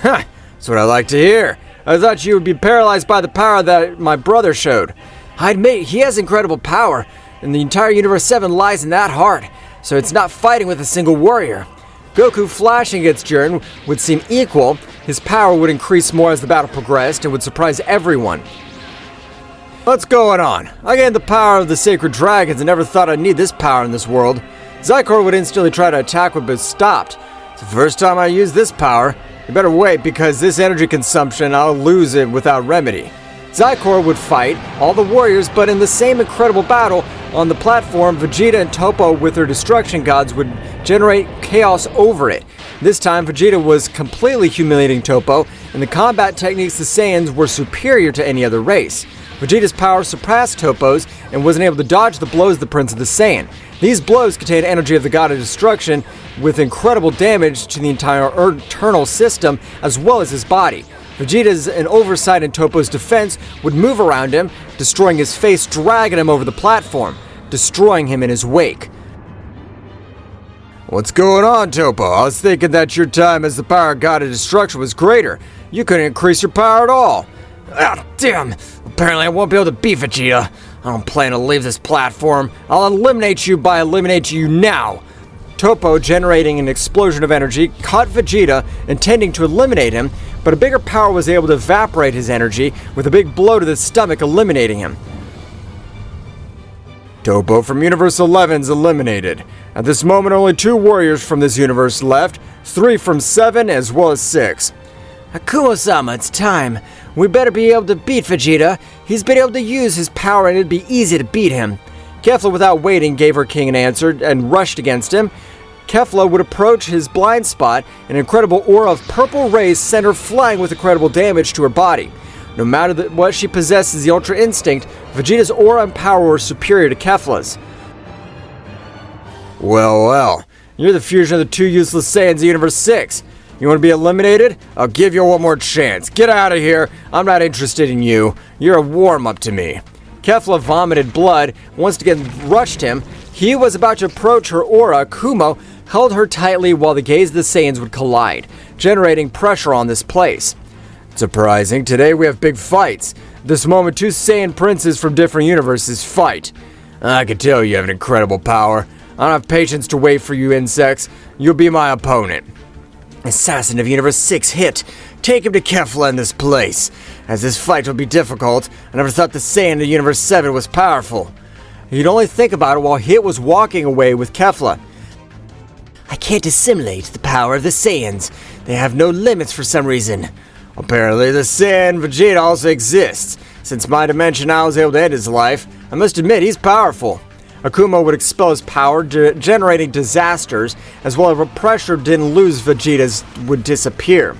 Ha! That's what I like to hear. I thought you would be paralyzed by the power that my brother showed. I admit, he has incredible power, and the entire Universe 7 lies in that heart, so it's not fighting with a single warrior. Goku flashing against Jiren would seem equal. His power would increase more as the battle progressed and would surprise everyone. What's going on? I gained the power of the sacred dragons and never thought I'd need this power in this world. Zykor would instantly try to attack but was stopped. It's the first time I use this power. You better wait, because this energy consumption, I'll lose it without remedy. Zykor would fight all the warriors, but in the same incredible battle on the platform, Vegeta and Toppo with their destruction gods would generate chaos over it. This time, Vegeta was completely humiliating Toppo, and the combat techniques the Saiyans were superior to any other race. Vegeta's power surpassed Toppo's and wasn't able to dodge the blows of the Prince of the Saiyan. These blows contained energy of the God of Destruction with incredible damage to the entire internal system as well as his body. Vegeta's an oversight in Toppo's defense would move around him, destroying his face, dragging him over the platform, destroying him in his wake. What's going on, Toppo? I was thinking that your time as the power God of Destruction was greater. You couldn't increase your power at all. Ah, damn! Apparently I won't be able to beat Vegeta. I don't plan to leave this platform. I'll eliminate you by eliminating you now. Toppo, generating an explosion of energy, caught Vegeta, intending to eliminate him, but a bigger power was able to evaporate his energy with a big blow to the stomach, eliminating him. Toppo from Universe 11's eliminated. At this moment, only 2 warriors from this universe left, 3 from 7 as well as 6. Akuma-sama, it's time. We better be able to beat Vegeta. He's been able to use his power and it'd be easy to beat him. Kefla, without waiting, gave her king an answer and rushed against him. Kefla would approach his blind spot, an incredible aura of purple rays sent her flying with incredible damage to her body. No matter what she possesses, the Ultra Instinct, Vegeta's aura and power were superior to Kefla's. Well, you're the fusion of the 2 useless Saiyans of Universe 6. You want to be eliminated? I'll give you one more chance. Get out of here. I'm not interested in you. You're a warm-up to me. Kefla vomited blood, once again rushed him. He was about to approach her aura. Kumo held her tightly while the gaze of the Saiyans would collide, generating pressure on this place. Surprising, today we have big fights. At this moment, 2 Saiyan princes from different universes fight. I can tell you have an incredible power. I don't have patience to wait for you insects. You'll be my opponent. Assassin of Universe 6 hit. Take him to Kefla in this place. As this fight will be difficult, I never thought the Saiyan of Universe 7 was powerful. You'd only think about it while Hit was walking away with Kefla. I can't assimilate the power of the Saiyans. They have no limits for some reason. Apparently, the Saiyan Vegeta also exists. Since my dimension I was able to end his life, I must admit he's powerful. Akuma would expel his power, generating disasters, as well as if pressure didn't lose, Vegeta's would disappear.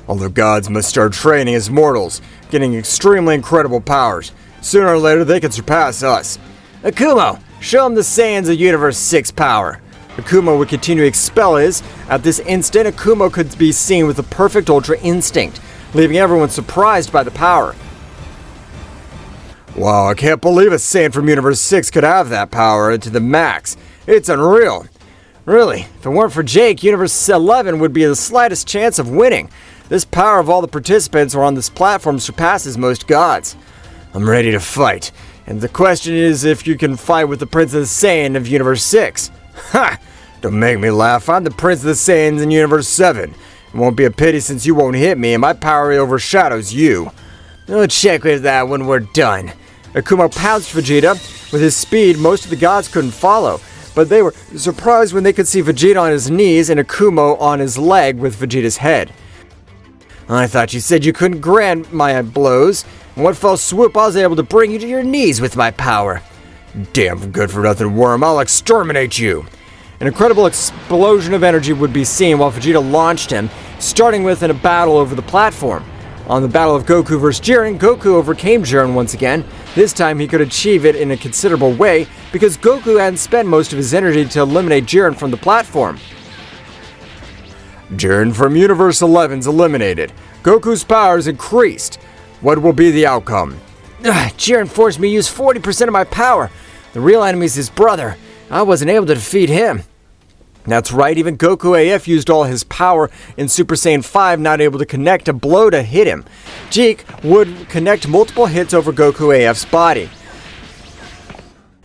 Although gods must start training as mortals, getting extremely incredible powers. Sooner or later, they can surpass us. Akuma, show him the Saiyans of Universe 6 power. Akuma would continue to expel his. At this instant, Akuma could be seen with a perfect Ultra Instinct, leaving everyone surprised by the power. Wow, I can't believe a Saiyan from Universe 6 could have that power to the max. It's unreal. Really, if it weren't for Jake, Universe 11 would be the slightest chance of winning. This power of all the participants on this platform surpasses most gods. I'm ready to fight, and the question is if you can fight with the Prince of the Saiyan of Universe 6. Ha! Don't make me laugh, I'm the Prince of the Saiyans in Universe 7. It won't be a pity since you won't hit me and my power overshadows you. We'll check with that when we're done. Akuma pounced Vegeta. With his speed, most of the gods couldn't follow, but they were surprised when they could see Vegeta on his knees and Akuma on his leg with Vegeta's head. I thought you said you couldn't grant my blows. In one fell swoop, I was able to bring you to your knees with my power. Damn good-for-nothing worm, I'll exterminate you. An incredible explosion of energy would be seen while Vegeta launched him, starting with in a battle over the platform. On the battle of Goku vs. Jiren, Goku overcame Jiren once again. This time he could achieve it in a considerable way because Goku hadn't spent most of his energy to eliminate Jiren from the platform. Jiren from Universe 11's eliminated. Goku's powers increased. What will be the outcome? Jiren forced me to use 40% of my power. The real enemy's his brother. I wasn't able to defeat him. That's right, even Goku AF used all his power in Super Saiyan 5, not able to connect a blow to hit him. Jeek would connect multiple hits over Goku AF's body.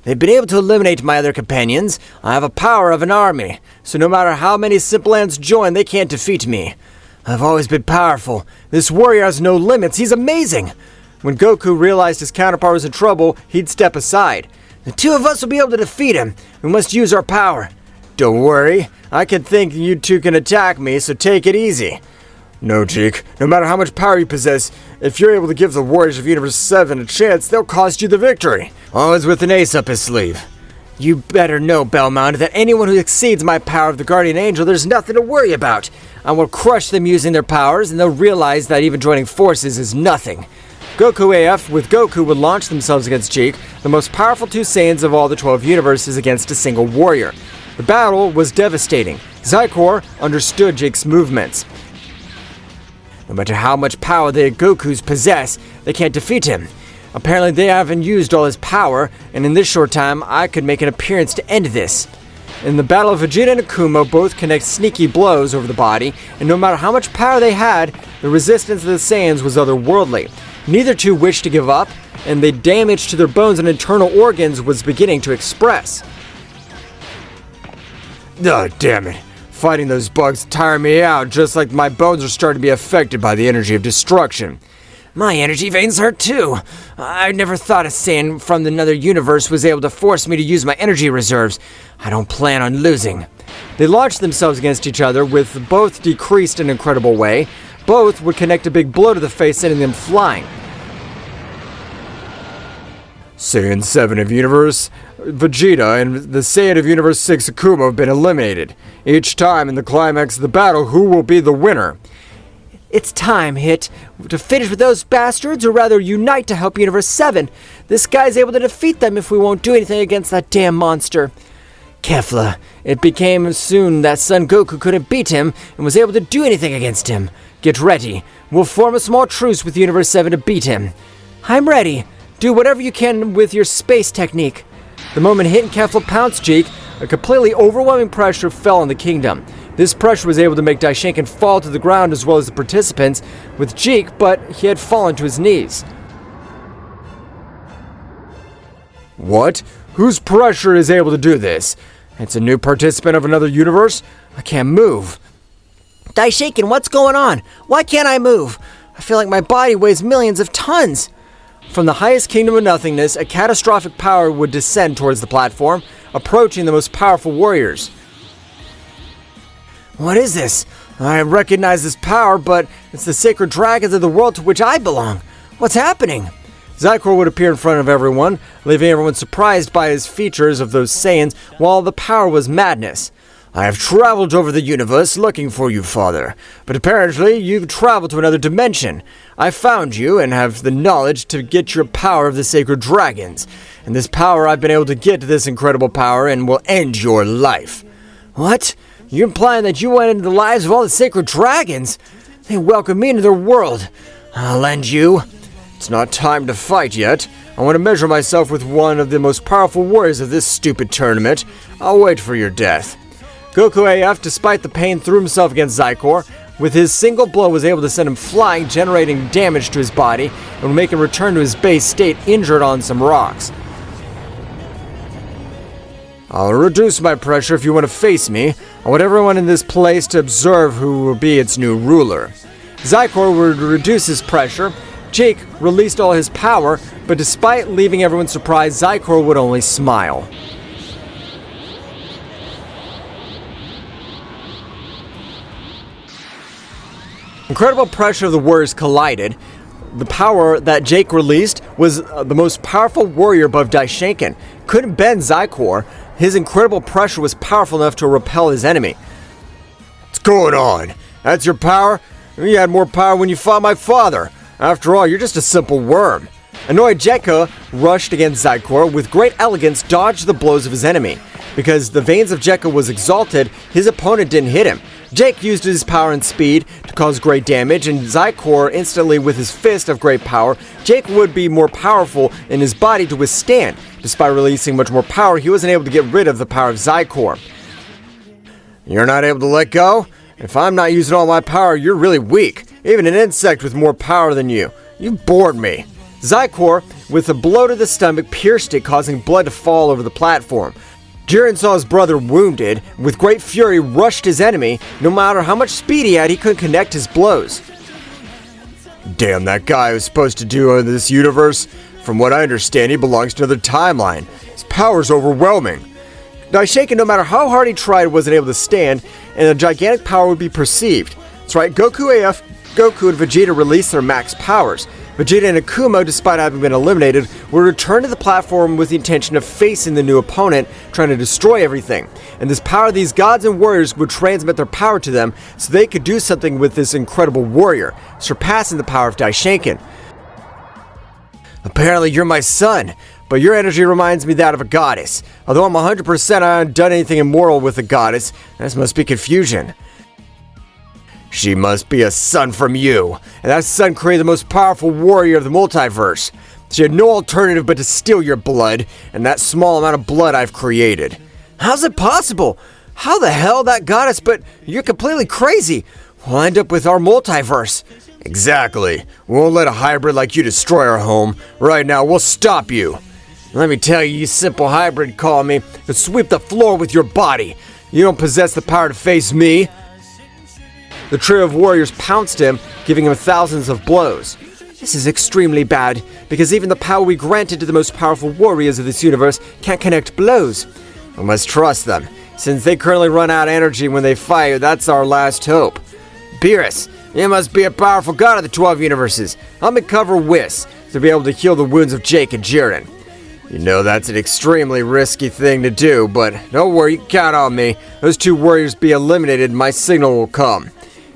They've been able to eliminate my other companions. I have a power of an army, so no matter how many simple ants join, they can't defeat me. I've always been powerful. This warrior has no limits. He's amazing. When Goku realized his counterpart was in trouble, he'd step aside. The two of us will be able to defeat him. We must use our power. Don't worry, I can think you two can attack me, so take it easy. No, Jeek, no matter how much power you possess, if you're able to give the Warriors of Universe 7 a chance, they'll cost you the victory. Always with an ace up his sleeve. You better know, Belmont, that anyone who exceeds my power of the Guardian Angel, there's nothing to worry about. I will crush them using their powers, and they'll realize that even joining forces is nothing. Goku AF with Goku would launch themselves against Jeek, the most powerful two Saiyans of all the 12 universes against a single warrior. The battle was devastating. Zykor understood Jeek's movements. No matter how much power the Gokus possess, they can't defeat him. Apparently they haven't used all his power, and in this short time, I could make an appearance to end this. In the battle of Vegeta and Akuma, both connect sneaky blows over the body, and no matter how much power they had, the resistance of the Saiyans was otherworldly. Neither two wished to give up, and the damage to their bones and internal organs was beginning to express. Oh, damn it. Fighting those bugs tire me out, just like my bones are starting to be affected by the energy of destruction. My energy veins hurt too. I never thought a Saiyan from another universe was able to force me to use my energy reserves. I don't plan on losing. They launched themselves against each other, with both decreased in an incredible way. Both would connect a big blow to the face, sending them flying. Saiyan 7 of Universe Vegeta and the Saiyan of Universe 6 Akuma have been eliminated. Each time in the climax of the battle, who will be the winner? It's time, Hit, to finish with those bastards, or rather unite to help Universe 7. This guy's able to defeat them if we won't do anything against that damn monster. Kefla, it became soon that Son Goku couldn't beat him and was able to do anything against him. Get ready. We'll form a small truce with Universe 7 to beat him. I'm ready. Do whatever you can with your space technique. The moment Hit and Kefla pounced Jeek, a completely overwhelming pressure fell on the kingdom. This pressure was able to make Daishinkan fall to the ground as well as the participants with Jeek, but he had fallen to his knees. What? Whose pressure is able to do this? It's a new participant of another universe? I can't move. Daishaken, what's going on? Why can't I move? I feel like my body weighs millions of tons. From the highest kingdom of nothingness, a catastrophic power would descend towards the platform, approaching the most powerful warriors. What is this? I recognize this power, but it's the sacred dragons of the world to which I belong. What's happening? Zykor would appear in front of everyone, leaving everyone surprised by his features of those Saiyans, while the power was madness. I have traveled over the universe looking for you, Father, but apparently you've traveled to another dimension. I found you and have the knowledge to get your power of the sacred dragons, and this power I've been able to get to this incredible power and will end your life. What? You're implying that you went into the lives of all the sacred dragons? They welcomed me into their world. I'll end you. It's not time to fight yet. I want to measure myself with one of the most powerful warriors of this stupid tournament. I'll wait for your death. Goku AF, despite the pain, threw himself against Zykor. With his single blow, was able to send him flying, generating damage to his body, and would make him return to his base state, injured on some rocks. I'll reduce my pressure if you want to face me. I want everyone in this place to observe who will be its new ruler. Zykor would reduce his pressure. Jake released all his power, but despite leaving everyone surprised, Zykor would only smile. Incredible pressure of the warriors collided. The power that Jake released was the most powerful warrior above Daishaken. Couldn't bend Zykor. His incredible pressure was powerful enough to repel his enemy. What's going on? That's your power? You had more power when you fought my father. After all, you're just a simple worm. Annoyed, Jekka rushed against Zykor, with great elegance dodged the blows of his enemy. Because the veins of Jekka was exalted, his opponent didn't hit him. Jake used his power and speed to cause great damage, and Zykor instantly with his fist of great power. Jake would be more powerful in his body to withstand. Despite releasing much more power, he wasn't able to get rid of the power of Zykor. You're not able to let go? If I'm not using all my power, you're really weak. Even an insect with more power than you. You bored me. Zykor, with a blow to the stomach, pierced it, causing blood to fall over the platform. Jiren saw his brother wounded. With great fury, rushed his enemy. No matter how much speed he had, he couldn't connect his blows. Damn, that guy was supposed to do in this universe. From what I understand, he belongs to another timeline. His power's overwhelming. Daishaken, no matter how hard he tried, wasn't able to stand, and a gigantic power would be perceived. That's right, Goku AF, Goku and Vegeta released their max powers. Vegeta and Akuma, despite having been eliminated, would return to the platform with the intention of facing the new opponent, trying to destroy everything. And this power of these gods and warriors would transmit their power to them, so they could do something with this incredible warrior, surpassing the power of Daishaken. Apparently you're my son, but your energy reminds me that of a goddess. Although I'm 100% I haven't done anything immoral with a goddess, this must be confusion. She must be a son from you, and that son created the most powerful warrior of the multiverse. She had no alternative but to steal your blood, and that small amount of blood I've created. How's it possible? How the hell that goddess? But you're completely crazy. We'll end up with our multiverse. Exactly. We won't let a hybrid like you destroy our home. Right now, we'll stop you. Let me tell you, you simple hybrid, call me, and sweep the floor with your body. You don't possess the power to face me. The trio of warriors pounced him, giving him thousands of blows. This is extremely bad, because even the power we granted to the most powerful warriors of this universe can't connect blows. We must trust them. Since they currently run out of energy when they fight, that's our last hope. Beerus, you must be a powerful god of the 12 universes. Help me cover Whis to be able to heal the wounds of Jake and Jiren. You know that's an extremely risky thing to do, but don't worry, you can count on me. Those two warriors be eliminated and my signal will come.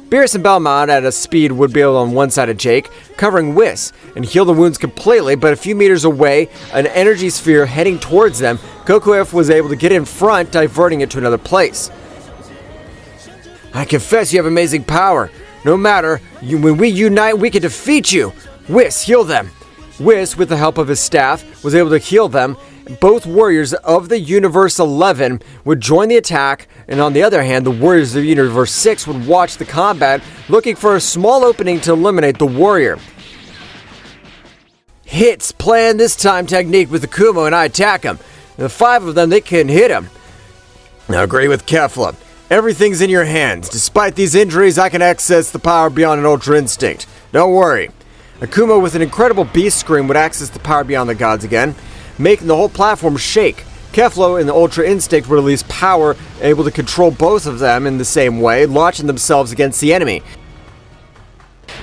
Beerus and Belmont at a speed would be able on one side of Jake, covering Whis, and heal the wounds completely, but a few meters away, an energy sphere heading towards them, Goku F was able to get in front, diverting it to another place. I confess you have amazing power. No matter, when we unite, we can defeat you. Whis, heal them. Whis, with the help of his staff, was able to heal them. Both warriors of the Universe 11 would join the attack, and on the other hand, the warriors of Universe 6 would watch the combat, looking for a small opening to eliminate the warrior. Hits, plan this time technique with the Kumo and I attack him. The 5 of them, they couldn't hit him. I agree with Kefla. Everything's in your hands. Despite these injuries, I can access the power beyond an Ultra Instinct. Don't worry. Akuma with an incredible beast scream would access the power beyond the gods again, making the whole platform shake. Kefla and the Ultra Instinct would release power, able to control both of them in the same way, launching themselves against the enemy.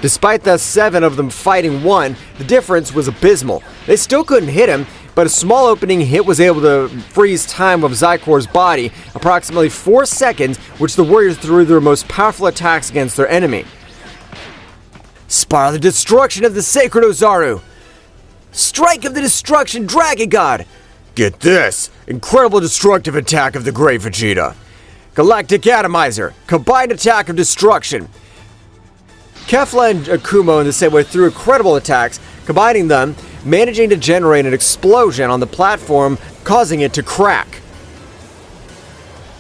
Despite the 7 of them fighting one, the difference was abysmal. They still couldn't hit him, but a small opening hit was able to freeze time of Zykor's body, approximately 4 seconds, which the warriors threw their most powerful attacks against their enemy. Spiral the destruction of the sacred Ozaru! Strike of the destruction Dragon God! Get this! Incredible destructive attack of the Great Vegeta. Galactic Atomizer! Combined attack of destruction! Kefla and Akuma in the same way threw incredible attacks, combining them, managing to generate an explosion on the platform, causing it to crack.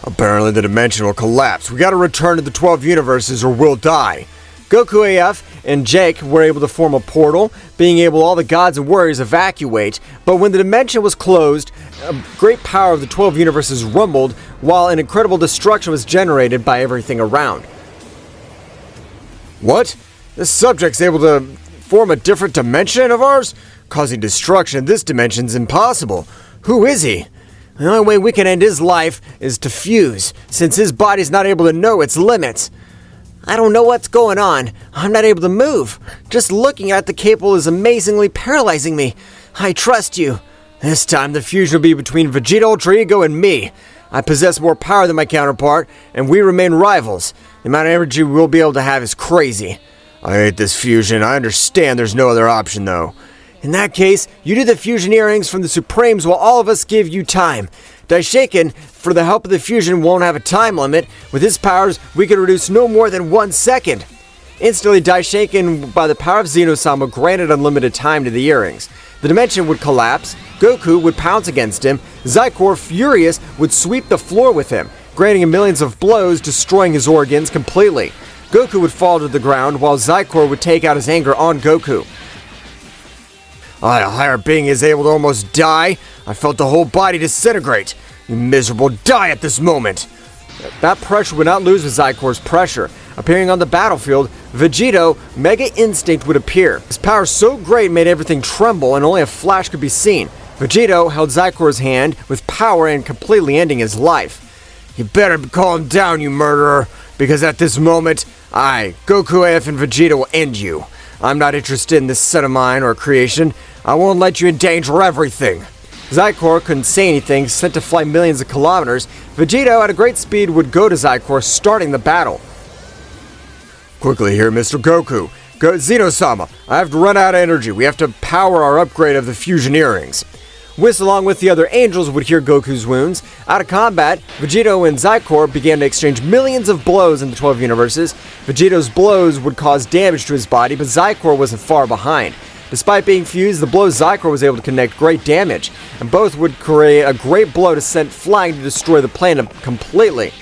Apparently the dimension will collapse. We gotta return to the 12 universes or we'll die. Goku AF and Jake were able to form a portal, being able all the gods and warriors evacuate, but when the dimension was closed, a great power of the 12 universes rumbled, while an incredible destruction was generated by everything around. What? This subject's able to form a different dimension of ours? Causing destruction in this dimension's impossible. Who is he? The only way we can end his life is to fuse, since his body's not able to know its limits. I don't know what's going on. I'm not able to move. Just looking at the cable is amazingly paralyzing me. I trust you. This time the fusion will be between Vegeta Ultra Ego and me. I possess more power than my counterpart, and we remain rivals. The amount of energy we'll be able to have is crazy. I hate this fusion. I understand there's no other option though. In that case, you do the fusion earrings from the Supremes while all of us give you time. Daishaken, for the help of the fusion, won't have a time limit. With his powers, we can reduce no more than 1 second. Instantly, Daishaken, by the power of Zeno-sama, granted unlimited time to the earrings. The dimension would collapse, Goku would pounce against him, Zykor, furious, would sweep the floor with him, granting him millions of blows, destroying his organs completely. Goku would fall to the ground, while Zykor would take out his anger on Goku. A higher being is able to almost die. I felt the whole body disintegrate. You miserable, die at this moment. That pressure would not lose with Zykor's pressure. Appearing on the battlefield, Vegito, Mega Instinct would appear. His power so great made everything tremble and only a flash could be seen. Vegito held Zykor's hand with power and completely ending his life. You better calm down, you murderer, because at this moment, I, Goku AF and Vegeta will end you. I'm not interested in this son of mine or creation. I won't let you endanger everything. Zykor couldn't say anything, sent to fly millions of kilometers. Vegito at a great speed would go to Zykor, starting the battle. Quickly here, Mr. Goku. Zeno-sama, I have to run out of energy. We have to power our upgrade of the fusion earrings. Whis, along with the other angels, would heal Goku's wounds. Out of combat, Vegito and Zykor began to exchange millions of blows in the 12 universes. Vegito's blows would cause damage to his body, but Zykor wasn't far behind. Despite being fused, the blows Zykor was able to connect great damage, and both would create a great blow to send flying to destroy the planet completely.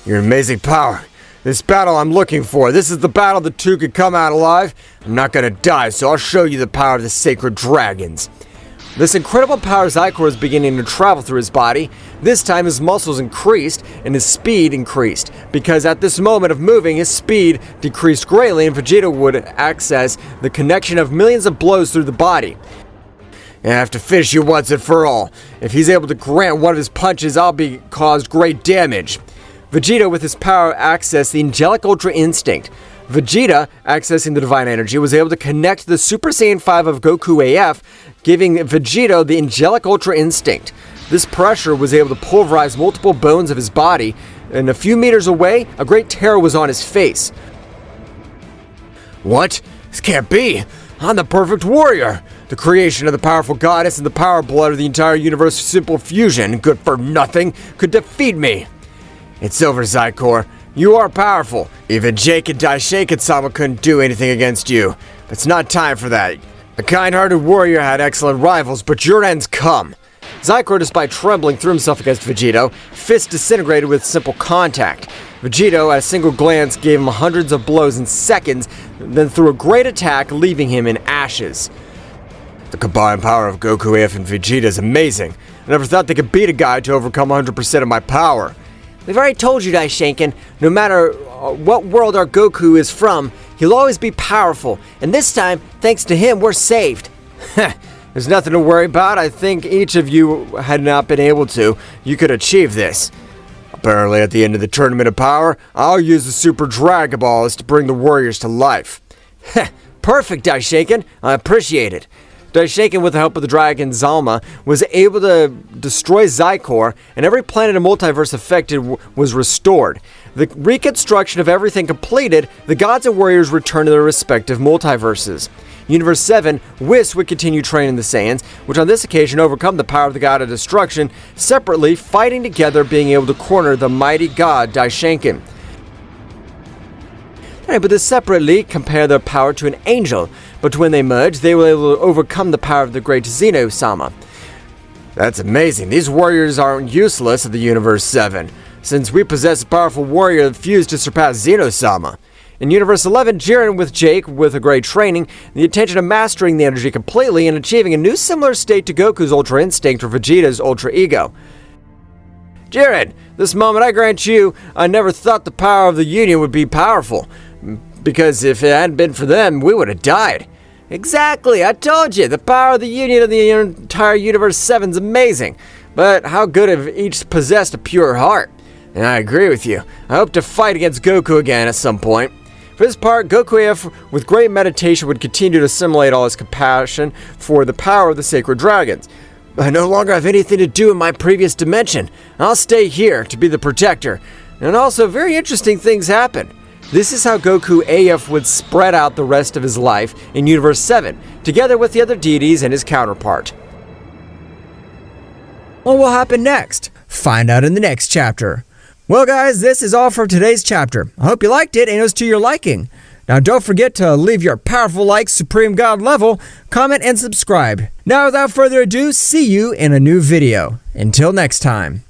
Your amazing power. This battle I'm looking for. This is the battle the two could come out alive. I'm not gonna die, so I'll show you the power of the sacred dragons. This incredible power Zykor is beginning to travel through his body. This time his muscles increased and his speed increased, because at this moment of moving, his speed decreased greatly and Vegeta would access the connection of millions of blows through the body. I have to finish you once and for all. If he's able to grant one of his punches, I'll be caused great damage. Vegeta, with his power, accessed the Angelic Ultra Instinct. Vegeta, accessing the Divine Energy, was able to connect the Super Saiyan 5 of Goku AF, giving Vegito the Angelic Ultra Instinct. This pressure was able to pulverize multiple bones of his body, and a few meters away, a great terror was on his face. What? This can't be! I'm the perfect warrior! The creation of the powerful goddess and the power blood of the entire universe simple fusion, good for nothing, could defeat me! It's over, Zykor. You are powerful. Even Jake and Daishaken-sama couldn't do anything against you. But it's not time for that. A kind-hearted warrior had excellent rivals, but your end's come. Zykor, despite trembling, threw himself against Vegito. Fists disintegrated with simple contact. Vegito, at a single glance, gave him hundreds of blows in seconds, then threw a great attack, leaving him in ashes. The combined power of Goku, AF, and Vegeta is amazing. I never thought they could beat a guy to overcome 100% of my power. We've already told you, Daishinken, no matter what world our Goku is from, he'll always be powerful. And this time, thanks to him, we're saved. There's nothing to worry about. I think each of you had not been able to. You could achieve this. Apparently, at the end of the Tournament of Power, I'll use the Super Dragon Balls to bring the warriors to life. Perfect, Daishinken. I appreciate it. Daishinken, with the help of the dragon Zalma, was able to destroy Zykor, and every planet and multiverse affected was restored. The reconstruction of everything completed, the gods and warriors returned to their respective multiverses. Universe 7, Whis would continue training the Saiyans, which on this occasion overcome the power of the god of destruction, separately fighting together, being able to corner the mighty god Daishinken. But this separately compare their power to an angel, but when they merged, they were able to overcome the power of the great Zeno-sama. That's amazing. These warriors aren't useless at the Universe 7, since we possess a powerful warrior fused to surpass Zeno-sama. In Universe 11, Jiren with Jake, with a great training, the intention of mastering the energy completely and achieving a new similar state to Goku's Ultra Instinct or Vegeta's Ultra Ego. Jiren, this moment I grant you, I never thought the power of the Union would be powerful. Because if it hadn't been for them, we would have died. Exactly, I told you, the power of the Union of the entire Universe 7 is amazing. But how good if each possessed a pure heart? And I agree with you. I hope to fight against Goku again at some point. For his part, Goku AF, with great meditation, would continue to assimilate all his compassion for the power of the sacred dragons. I no longer have anything to do in my previous dimension. I'll stay here to be the protector. And also, very interesting things happen. This is how Goku AF would spread out the rest of his life in Universe 7, together with the other deities and his counterpart. What will happen next? Find out in the next chapter. Well guys, this is all for today's chapter. I hope you liked it and it was to your liking. Now don't forget to leave your powerful like Supreme God level, comment and subscribe. Now without further ado, see you in a new video. Until next time.